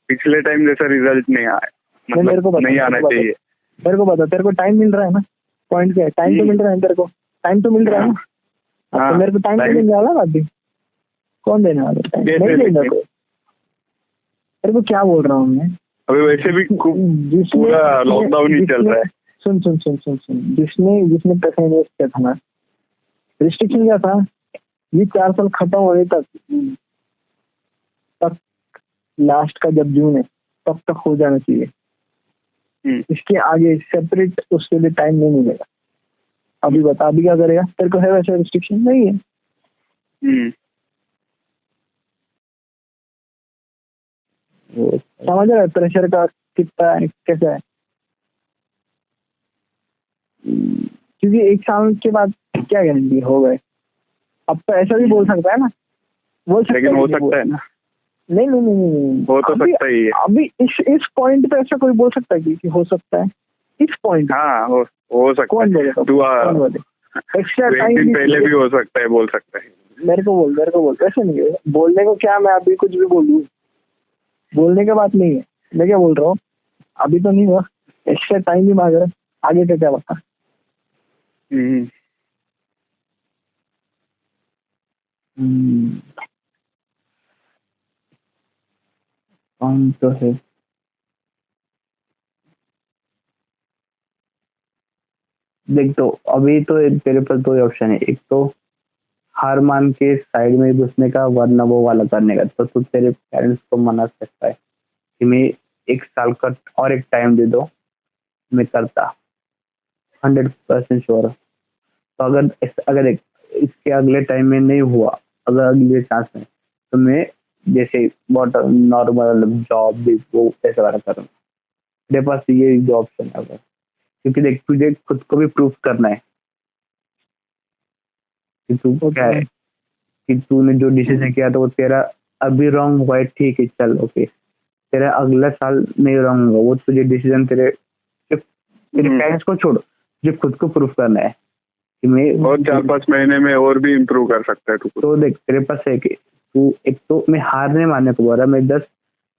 पिछले टाइम जैसा रिजल्ट नहीं आए, मतलब नहीं आना चाहिए। मेरे को बता, तेरे को टाइम मिल रहा है ना, पॉइंट क्या है, टाइम तो मिल रहा है, तेरे को टाइम तो मिल रहा है ना, तो मेरे को टाइम तो मिल रहा है अभी, कौन देने वाला टाइम, नहीं देगा कोई। तेरे को क्या बोल रहा हूँ मैं, अभी वैसे भी पूरा लॉकडाउन ही चल रहा है। सुन जिसने पैसा इन्वेस्ट किया था ना, रिस्ट्रिक्शन क्या था, ये 4 साल खत्म होने तक लास्ट का जब जून है तब तक हो जाना चाहिए, इसके आगे सेपरेट उसके लिए टाइम नहीं मिलेगा। अभी बता अभी क्या करेगा, तेरे को है वैसे रिस्ट्रिक्शन नहीं है। समझ रहा है प्रेशर का कितना है, कैसा है, क्योंकि 1 साल के बाद क्या गारंटी हो गए, अब तो ऐसा भी बोल सकता है ना, लेकिन हो सकता है ना, नहीं हो तो सकता ही है। अभी इस पॉइंट पे ऐसा कोई बोल सकता है कि हो सकता है, इस पॉइंट, हाँ हो सकता कौन बोलेगा, एक्स्ट्रा टाइम पहले भी हो सकता है, बोल सकता है। मेरे को बोल ऐसे नहीं है, बोलने को क्या, मैं अभी कुछ भी बोलूँ, बोलने की बात नहीं है, मैं क्या बोल रहा हूँ, अभी तो नहीं हुआ, एक्स्ट्रा टाइम भी मांग रहा, आगे का क्या बता। तो है, देख तो अभी तो तेरे पास 2 ऑप्शन है, एक तो हार मान के साइड में घुसने का, वरना वो वाला करने का। तो तू तेरे पेरेंट्स को मना सकता है कि मैं 1 साल का और एक टाइम दे दो, मैं करता 100% श्योर। तो अगर इसके अगले टाइम में नहीं हुआ, अगर अगले चांस में, तो मैं जैसे बहुत नॉर्मल जॉब भी वो ऐसा वाला करूँगा। मेरे पास ये 2 ऑप्शन है, क्योंकि देख तुझे खुद को भी प्रूफ करना है कि तू क्या है, कि तूने जो डिसीजन किया था वो तेरा अभी रॉन्ग हुआ है, ठीक है चल ओके, तेरा अगला साल नहीं रॉन्ग होगा, वो तुझे डिसीजन तेरे पेरेंट्स को छोड़, तुझे खुद को प्रूफ करना है कि मैं और 4-5 महीने में और भी इम्प्रूव कर सकता है तू। तो देख तेरे पास है कि तू, एक तो मैं हार नहीं मानने को बोल रहा, मैं 10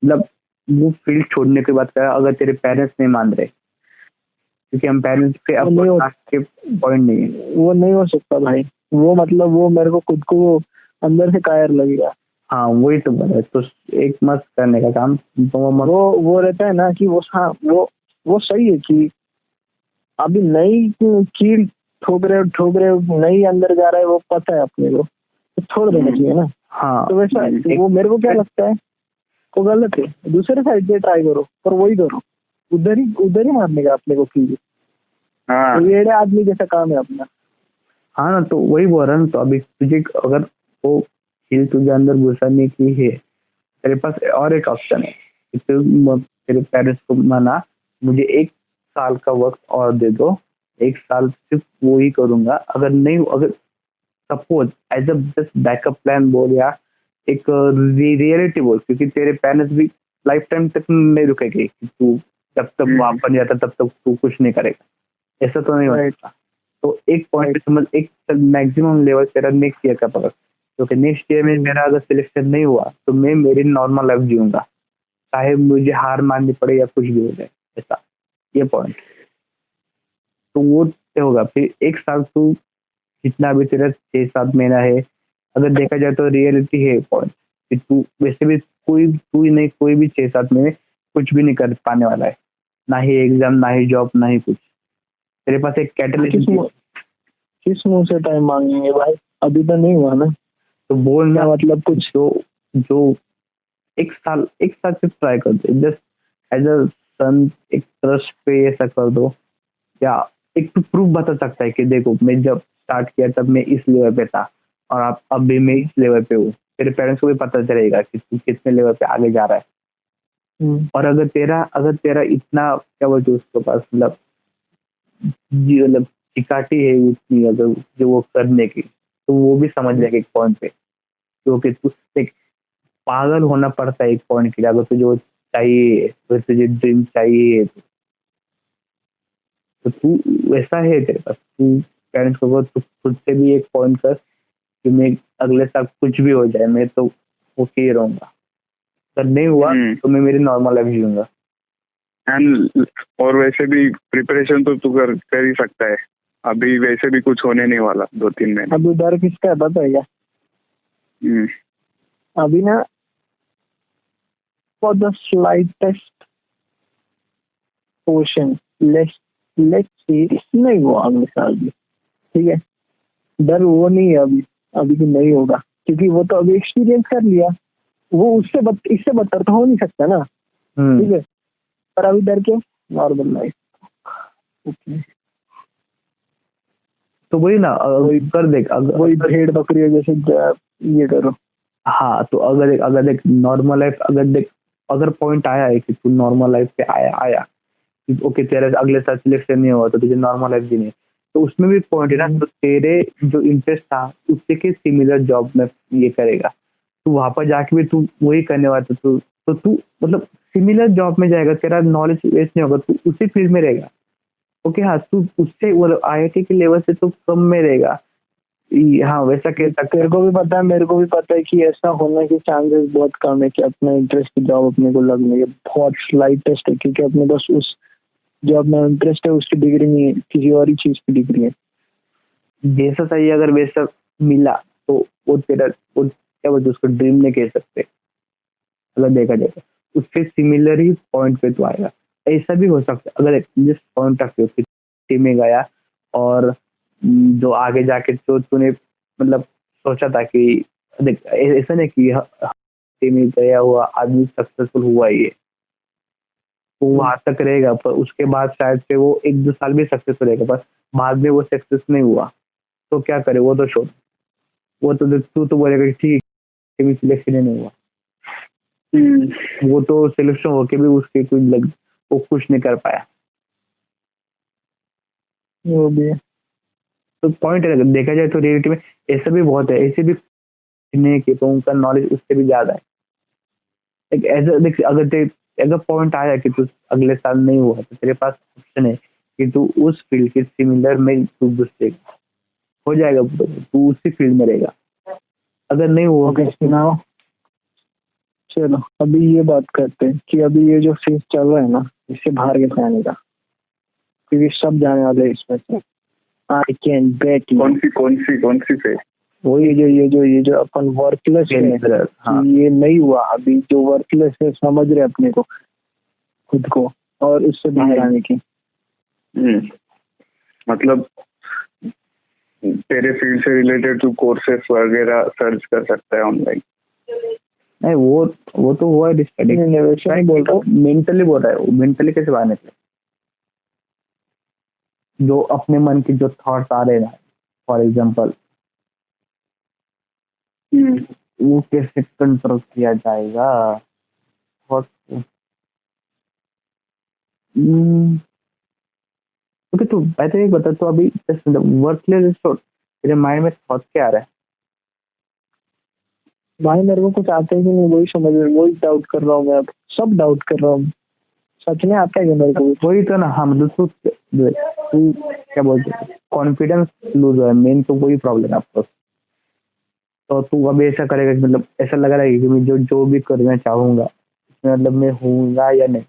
मतलब वो फील्ड छोड़ने की बात कर रहा, अगर तेरे पेरेंट्स नहीं मान रहे, क्योंकि हम पेरेंट्स के पॉइंट नहीं है, वो नहीं हो सकता भाई, वो मतलब वो मेरे को खुद को अंदर से कायर लगेगा। हाँ वही तो बोला, तो एक मस्त करने का काम वो रहता है ना कि वो, हाँ वो सही है कि अभी नई कील ठोक रहे नई अंदर जा रहा है, वो पता है अपने को, तो छोड़ देना चाहिए ना। हाँ तो वैसा वो मेरे को क्या लगता है, वो गलत है, दूसरे साइड से ट्राई करो, पर वही करो, उधर ही मारने का अपने को कील। हाँ तो ये आदमी जैसा काम है अपना। हाँ ना, तो वही बोल रहा हूँ। तो अभी तुझे अगर वो हिल तुझे अंदर घुसाने की है, तेरे पास और एक ऑप्शन है कि तेरे पेरेंट्स को मना, मुझे 1 साल का वक्त और दे दो, 1 साल सिर्फ वो ही करूंगा। अगर नहीं, अगर suppose as a just backup plan बोल, या एक रियलिटी बोल, क्योंकि तेरे पेरेंट्स भी लाइफ टाइम तक नहीं रुकेंगे कि तू जब तक वहां पर नहीं जाता तब तक तू कुछ नहीं करेगा, ऐसा तो नहीं हो Right. सकता। तो एक पॉइंट समझ, एक मैक्सिमम लेवल तेरा नेक्स्ट ईयर का पकड़, क्योंकि नेक्स्ट ईयर में मेरा अगर सिलेक्शन नहीं हुआ तो मैं मेरी नॉर्मल लाइफ जीऊंगा, चाहे मुझे हार माननी पड़े या कुछ भी हो जाए, ऐसा ये पॉइंट। तो वो क्या होगा फिर, 1 साल तू जितना भी तेरा 6-7 महीना है, अगर देखा जाए तो रियलिटी है पॉइंट कि तू वैसे भी कोई, तू ही नहीं, कोई भी 6-7 महीने कुछ भी नहीं कर पाने वाला है, ना ही एग्जाम, ना ही जॉब, ना ही कुछ। तेरे पास एक किस कैटलिस्ट, मुंह किस मुंह से टाइम मांगेंगे भाई, अभी तो नहीं हुआ ना। तो बोल क्या ना, मतलब कुछ। जो जो 1 साल सिर्फ ट्राई कर दो, जस्ट एज अ सन, एक ट्रस्ट पे ऐसा कर दो, या एक तो प्रूफ बता सकता है कि देखो मैं जब स्टार्ट किया तब मैं इस लेवल पे था, और आप अब भी मैं इस लेवल पे हूँ। तेरे पेरेंट्स को भी पता चलेगा कि तू कितने लेवल पे आगे जा रहा है। और अगर तेरा इतना क्या बोलते हैं उसके पास, मतलब मतलब चिकाटी है इतनी, अगर जो वो करने की, तो वो भी समझ जाएगा एक पॉइंट पे, क्योंकि तू एक पागल होना पड़ता है एक पॉइंट के लिए, अगर तुझे वो चाहिए, अगर तुझे ड्रीम चाहिए, तो तू वैसा है तेरे पास, तू पेरेंट्स को बोल, तू खुद से भी एक पॉइंट कर कि मैं अगले साल कुछ भी हो जाए मैं तो ओके ही रहूंगा, अगर नहीं हुआ तो मैं मेरी नॉर्मल लाइफ जीऊंगा। एंड और वैसे भी प्रिपरेशन तो तू कर ही सकता है, अभी वैसे भी कुछ होने नहीं वाला 2-3 महीने। अभी डर किसका है पता है क्या? हम्म, अभी ना, for the slightest portion, let's let's see, नहीं हुआ अगले साल भी, ठीक है। डर वो नहीं है अभी, अभी भी नहीं होगा, क्योंकि वो तो अभी एक्सपीरियंस कर लिया। वो इससे बदतर तो हो नहीं सकता ना, ठीक है। पर अभी डर के नॉर्मल लाइफ। तो वही ना, कर देख वही भेड़ बकरी जैसे ये करो। हाँ, तो अगर देख नॉर्मल लाइफ, अगर पॉइंट आया है कि तू नॉर्मल लाइफ पे आया आया, ओके तेरा अगले साल सिलेक्शन नहीं हुआ तो तुझे नॉर्मल लाइफ जीनी है, तो उसमें भी पॉइंट है ना, तो तेरे जो इंटरेस्ट था उससे के सिमिलर जॉब में ये करेगा, तू वहां पर जाके भी तू वही करने वाला था, तू मतलब सिमिलर जॉब में जाएगा, तेरा नॉलेज वेस्ट नहीं होगा, तू उसी फील्ड में रहेगा। ओके हाँ, तू उससे वो आईआईटी के लेवल से तो कम में रहेगा। हाँ वैसा कह सकते तेरे को भी पता है, मेरे को भी पता है कि ऐसा होने के चांसेस बहुत कम है कि अपना इंटरेस्ट की जॉब अपने को लगने के, बहुत स्लाइटेस्ट है, क्योंकि अपने पास उस जॉब में इंटरेस्ट है, उसकी डिग्री नहीं है, किसी और ही चीज की डिग्री है। जैसा चाहिए अगर वैसा मिला तो वो तेरा, वो क्या बोलते हैं उसको, ड्रीम नहीं कह सकते, अगर देखा जाए तो उसके सिमिलर ही पॉइंट पे तो आएगा। ऐसा भी हो सकता है अगर जिस पॉइंट तक टीम में गया, और जो आगे जाके जो तूने मतलब सोचा था कि देख ऐसा नहीं कि टीम में गया हुआ आदमी सक्सेसफुल हुआ ही है, वो वहां तक रहेगा, पर उसके बाद शायद से वो 1-2 साल भी सक्सेसफुल रहेगा, पर बाद में वो सक्सेस नहीं हुआ तो क्या करे, वो तो छोड़, वो तो तू तो बोलेगा कि ठीक है सिलेक्शन ही नहीं हुआ, वो तो सिलेक्शन होके भी उसके कोई वो कुछ नहीं कर पाया। वो भी है। तो पॉइंट है, अगर देखा जाए तो रियलिटी में ऐसा भी बहुत है, ऐसे भी नहीं कि तो उनका नॉलेज उससे भी ज्यादा है। एक ऐसा देख, अगर पॉइंट आया कि तू अगले साल नहीं हुआ तो तेरे पास ऑप्शन है कि तू उस फील्ड के सिमिलर में तू घुसेगा, हो जाएगा, तू उसी फील्ड में रहेगा। अगर नहीं हुआ ओके सुनाओ, चलो अभी ये बात करते हैं कि अभी ये जो फेज चल रहा है ना, इससे बाहर कैसे आने का, क्योंकि सब जाने वाले हैं इसमें से। I can bet. कौन सी फेज? वो ये जो अपन वर्कलेस है, हाँ, कि ये नहीं हुआ अभी, जो वर्कलेस है समझ रहे अपने को, खुद को, और उससे बाहर आने की। मतलब तेरे फील्ड से रिलेटेड तू कोर्सेस वगैरह सर्च कर सकता है ऑनलाइन। नहीं वो तो हुआ डिस्कटिंग, वैसे नहीं बोल रहा हूँ। मेंटली बोल रहा है, वो मेंटली कैसे बाहर निकले, जो अपने मन के जो थॉट्स आ रहे हैं, फॉर एग्जांपल, वो कैसे कंट्रोल किया जाएगा? बहुत ओके, तो पहले एक बता, तो अभी वर्कलेस छोड़, तेरे माइंड में थॉट क्या आ रहा है? भाई मेरे को कुछ आता ही नहीं, वही समझ में, वही डाउट कर रहा हूँ मैं, अब सब डाउट कर रहा हूँ। सच में आता है क्या मेरे को? वही तो ना, हाँ, मतलब तू क्या बोलते, कॉन्फिडेंस लूज है, मेन तो वही प्रॉब्लम है आपको। तो तू अब ऐसा करेगा कि मतलब ऐसा लग रहा है कि मैं जो जो भी करना चाहूंगा उसमें मतलब मैं होऊंगा या नहीं,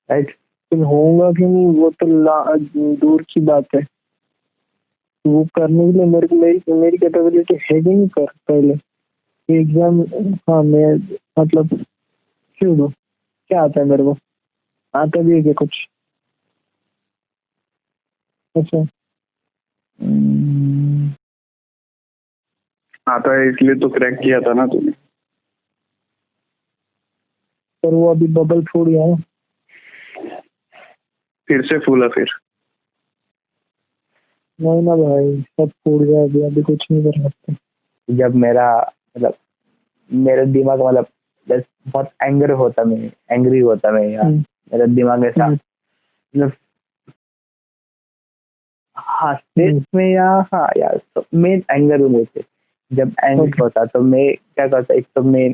राइट? फिर होऊंगा कि नहीं वो तो दूर की बात है। वो करने के लिए मेरे को मेरी मेरी कैपेबिलिटी है ही नहीं कर पहले एग्जाम। हाँ मैं मतलब क्यों दूं? क्या आता है मेरे को? आता भी है क्या कुछ? अच्छा। आता है इसलिए तो क्रैक किया था ना तूने। पर वो अभी बबल फूट गया है। फिर से फूला फिर। नहीं ना भाई, सब फूट गया अभी, अभी कुछ नहीं कर सकते। जब मेरा मतलब मेरा दिमाग मतलब बहुत एंग्री होता मैं यार, मेरा दिमाग ऐसा मतलब, हाँ स्टेज में या, हाँ यार, तो मेन एंगर में थे। जब एंगर होता तो मैं क्या करता, एक तो मैं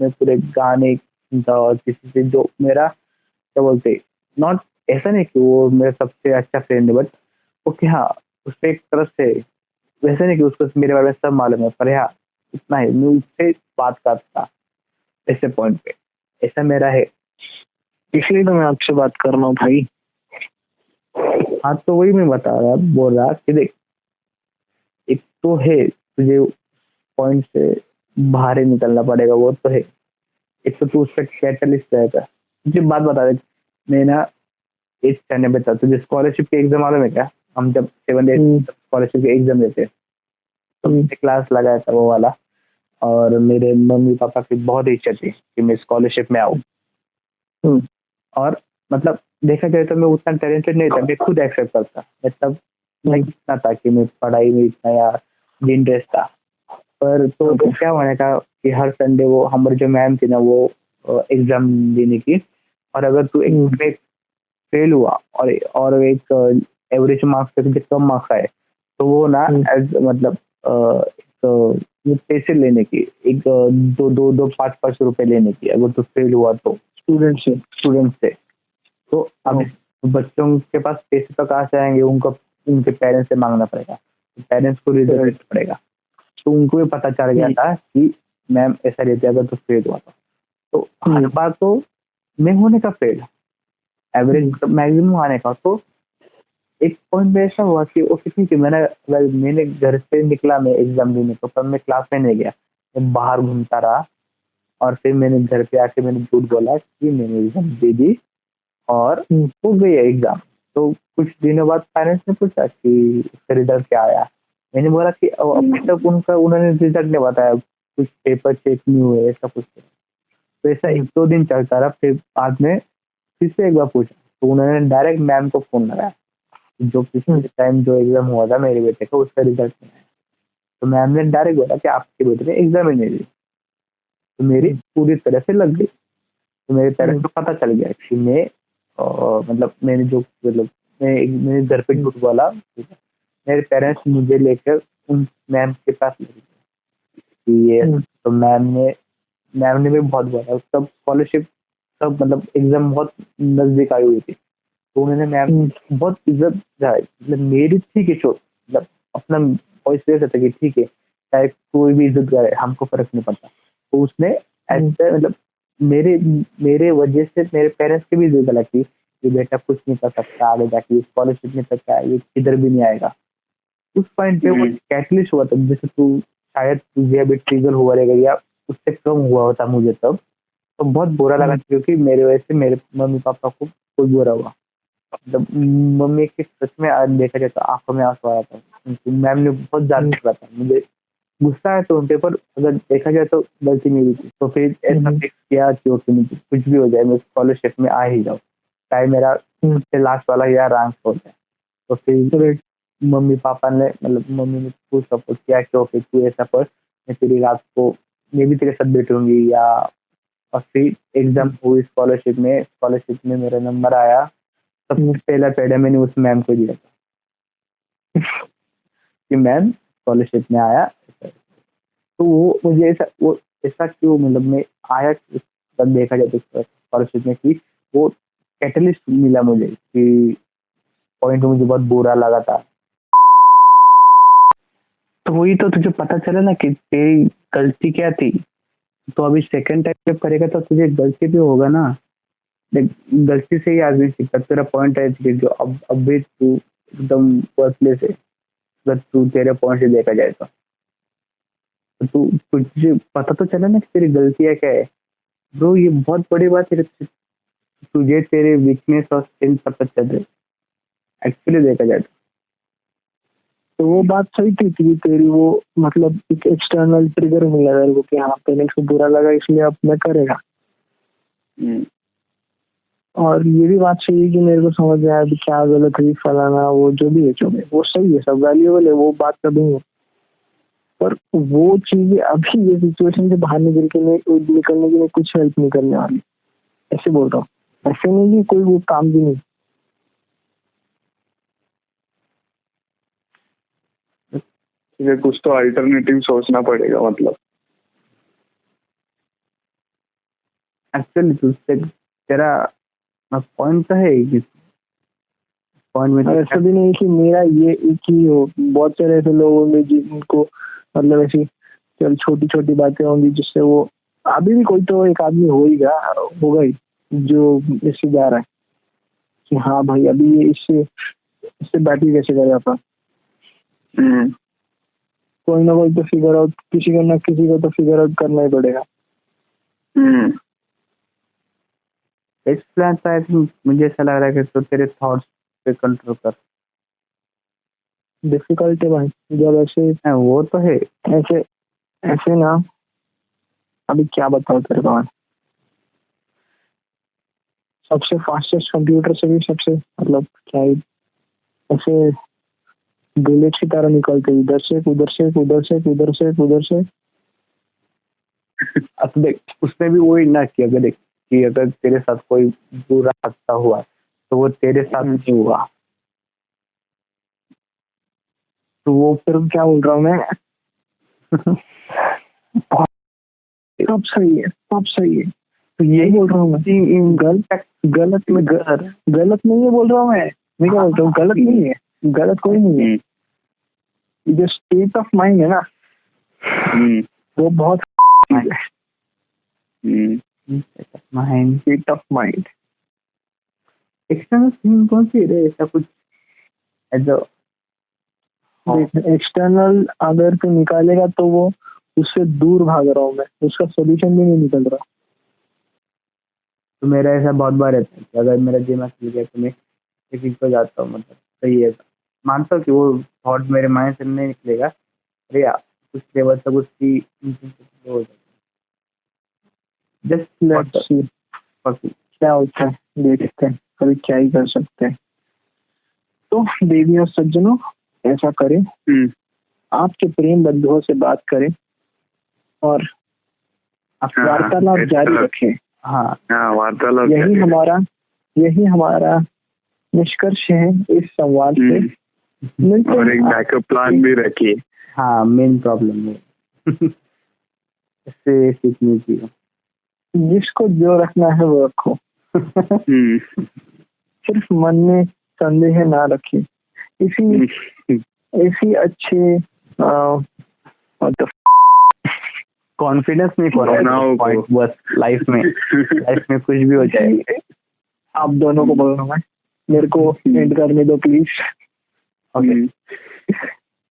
पूरे गाने सुनता, और किसी से जो मेरा क्या बोलते, नॉट ऐसा नहीं कि वो मेरा सबसे अच्छा फ्रेंड है, बट ओके, हाँ, उससे एक तरफ से वैसे नहीं कि उसको मेरे बारे में सब मालूम है, पर हाँ इतना है, मैं उससे बात करता ऐसे पॉइंट पे, ऐसा मेरा है। इसलिए तो मैं आपसे बात कर रहा हूँ भाई। हाँ, तो वही मैं बोल रहा कि देख, एक तो है तुझे पॉइंट से बाहर ही निकलना पड़ेगा, वो तो है। एक तो तू उसका कैटलिस्ट रहेगा। मुझे बात बता दे, मैं ना एट स्टैंडर्ड में था, तुझे स्कॉलरशिप के एग्जाम मालूम है क्या? हम जब 7 8 स्कॉलरशिप के एग्जाम देते, तो मैंने क्लास लगाया था वो वाला, और मेरे मम्मी पापा की बहुत इच्छा थी कि मैं स्कॉलरशिप में आऊँ। और मतलब देखा जाए तो मैं उतना टैलेंटेड नहीं था, मैं खुद एक्सेप्ट करता, मतलब नहीं इतना था कि मैं पढ़ाई में इतना या इंटरेस्ट था। पर तो क्या होने का कि हर संडे वो हमारे जो मैम थी ना, वो एग्जाम देने की, और अगर तू एक में फेल हुआ और एक एवरेज मार्क्स से तुझे कम मार्क्स आए, तो वो ना एज मतलब एक ये पैसे लेने की, एक दो दो दो 5-5 रुपए लेने की, अगर तू फेल हुआ तो स्टूडेंट से। तो अब बच्चों के पास पैसे तो कहाँ से आएंगे, उनको उनके पेरेंट्स से मांगना पड़ेगा, पेरेंट्स को रिजल्ट देना पड़ेगा। तो उनको भी पता चल गया था कि मैम ऐसा रहती है अगर तो फेल हुआ तो हर बार तो मैं होने का फेल, एवरेज मैक्सिमम आने का। तो एक पॉइंट में ऐसा हुआ कि ओके ठीक है, मैंने घर से निकला मैं एग्जाम देने को, पर मैं क्लास में नहीं गया, मैं बाहर घूमता रहा। और फिर मैंने घर पे आके मैंने झूठ बोला कि मैंने एग्जाम दे दी और हो गई एग्जाम। तो कुछ दिनों बाद पेरेंट्स ने पूछा कि उसका रिजल्ट क्या आया। मैंने बोला कि अभी तक उन्होंने रिजल्ट नहीं बताया, कुछ पेपर चेक नहीं हुए, ऐसा कुछ। तो ऐसा 1-2 दिन चलता रहा, फिर बाद में फिर से एक बार पूछा, तो उन्होंने डायरेक्ट मैम को फोन लगाया, जो पिछले टाइम जो एग्जाम हुआ था मेरे बेटे का, उसका रिजल्ट नहीं आया। तो मैम ने डायरेक्ट बोला कि आपके बेटे ने एग्जाम ही नहीं दी। तो मेरी पूरी तरह से लग गई। तो मेरे पेरेंट्स को पता चल गया कि मैं मतलब मैंने जो मतलब मैंने घर पे झूठ बोला। मेरे पेरेंट्स मुझे लेकर उन मैम के पास ले गए कि ये, तो मैम ने भी बहुत बोला, सब स्कॉलरशिप सब मतलब एग्जाम बहुत नजदीक आई हुई थी, तो उन्होंने मैम बहुत इज्जत दिलाई, मतलब मेरी थी कि चो मतलब अपना वॉइस दे सकते कि ठीक है, चाहे कोई भी इज्जत करे हमको फर्क नहीं पड़ता। तो उसने ऐसे मतलब मेरे मेरे वजह से मेरे पेरेंट्स की भी इज्जत लगी कि बेटा कुछ नहीं कर सकता, आगे जाके स्कॉलरशिप नहीं सकता, ये किधर भी नहीं आएगा। उस पॉइंट पे वो कैटलिस्ट हुआ था, जैसे तू शायद तुझे अभी ट्रिगर हुआ रहेगा या उससे कम हुआ होता मुझे तब, तो बहुत बुरा लगा, क्योंकि मेरे वजह से मेरे मम्मी पापा को कोई बुरा हुआ। मतलब मम्मी के सच में आज देखा जाए तो आंखों में आंसू आया था, मैम ने बहुत ज्यादा बोला था मुझे, गुस्सा है तो उनके, पर अगर देखा जाए तो गलती मेरी थी। तो फिर ऐसा फिक्स किया कि ओके मुझे कुछ भी हो जाए मैं स्कॉलरशिप में आ ही जाऊँ, चाहे मेरा फिर लास्ट वाला यार आंख होता है। तो फिर मम्मी पापा ने मतलब मम्मी ने फुल सपोर्ट किया कि ओके तू ऐसा कर, मैं तेरी रात को मैं भी तेरे साथ बैठूंगी या। और फिर एग्जाम हुई स्कॉलरशिप में मेरा नंबर आया। सबसे पहला पेड़ मैंने उस मैम को दिया था कि मैम स्कॉलरशिप में आया। तो वो मुझे ऐसा क्यों मतलब मैं आया तब देखा जाए तो स्कॉलरशिप में कि वो कैटलिस्ट मिला मुझे कि पॉइंट मुझे बहुत बुरा लगा था। तो वही तो तुझे पता चला ना कि तेरी गलती क्या थी। तो अभी सेकंड टाइम जब करेगा तो तुझे गलती भी होगा ना। देख, गलती से ही आदमी सीखता। तेरा पॉइंट है कि जो अब भी तू एकदम वर्थलेस है अगर तू तेरे पॉइंट से देखा जाए तो तू तुझे पता तो चला ना कि तेरी गलतियां क्या है। ब्रो ये बहुत बड़ी बात है कि तुझे तेरे वीकनेस और स्ट्रेंथ पता चल रहे एक्चुअली देखा जाए तो वो बात सही थी कि तेरी वो मतलब एक एक्सटर्नल ट्रिगर मिला तेरे को कि हाँ पेरेंट्स को बुरा लगा इसलिए अब मैं करेगा। और ये भी बात सही है कि मेरे को समझ में आया कि क्या गलत है फलाना वो जो भी है वो सही है सब वैल्यूएबल है वो बात कभी नहीं है। पर वो चीजें अभी ये सिचुएशन से बाहर निकलने के लिए कुछ हेल्प नहीं करने वाली। ऐसे बोल रहा हूँ ऐसे नहीं कि कोई वो काम भी नहीं। ये कुछ तो अल्टरनेटिव सोचना पड़ेगा मतलब। एक्चुअली तुझसे तेरा पॉइंट तो है कि पॉइंट में ऐसा भी नहीं कि मेरा ये एक ही हो। बहुत सारे ऐसे लोग होंगे जिनको मतलब ऐसी चल छोटी छोटी बातें होंगी जिससे वो अभी भी कोई तो एक आदमी होगा ही जो इससे जा रहा है कि हाँ भाई अभी ये इससे इससे बैटल कैसे करें अपन। कोई ना कोई तो फिगर आउट किसी को ना किसी को तो फिगर आउट करना ही पड़ेगा। नेक्स्ट प्लान शायद मुझे ऐसा लग रहा है कि तो तेरे थॉट्स पे कंट्रोल कर। डिफिकल्ट है भाई जब ऐसे वो तो है ऐसे ऐसे ना अभी क्या बताओ तेरे को। सबसे फास्टेस्ट कंप्यूटर से भी सबसे मतलब क्या है ऐसे बुलेट की तरह निकलते इधर से उधर से उधर से उधर से उधर से। अब देख उसने भी वही ना किया। अगर देख कि अगर तेरे साथ कोई बुरा हादसा हुआ तो वो तेरे साथ नहीं हुआ। तो वो फिर क्या बोल रहा हूँ मैं सब सही है सब सही है। तो यही बोल रहा हूँ मैं गलत नहीं है बोल रहा हूँ मैं क्या बोलता हूँ गलत नहीं है गलत कोई नहीं है। जो स्टेट ऑफ माइंड है ना वो बहुत स्टेट ऑफ माइंड। एक्सटर्नल कौन सी है ऐसा कुछ एक्सटर्नल अगर तू निकालेगा तो वो उससे दूर भाग रहा हूँ मैं उसका सोल्यूशन भी नहीं निकल रहा। तो मेरा ऐसा बहुत बार रहता है कि अगर मेरा दिमाग खुल गया तो मैं किसी को जाता हूँ मतलब सही है मानता हूँ कि वो थॉट मेरे माइंड से नहीं निकलेगा। अरे यार कुछ लेवल तक उसकी हो जाती है। जस्ट क्या होता है देखते हैं कभी क्या ही कर सकते हैं। तो देवी और सज्जनों ऐसा करें आपके प्रेम बंधुओं से बात करें और वार्तालाप जारी रखें। हाँ वार्तालाप यही हमारा निष्कर्ष है इस संवाद से। और एक बैकअप प्लान भी रखिए। हाँ मेन प्रॉब्लम है इससे सीखनी चाहिए। जिसको जो रखना है वो रखो सिर्फ मन में संदेह ना रखिए। इसी अच्छे कॉन्फिडेंस नहीं पॉइंट बस लाइफ में कुछ भी हो जाए। आप दोनों को बोलना मैं मेरे को एंड करने दो प्लीज। ओके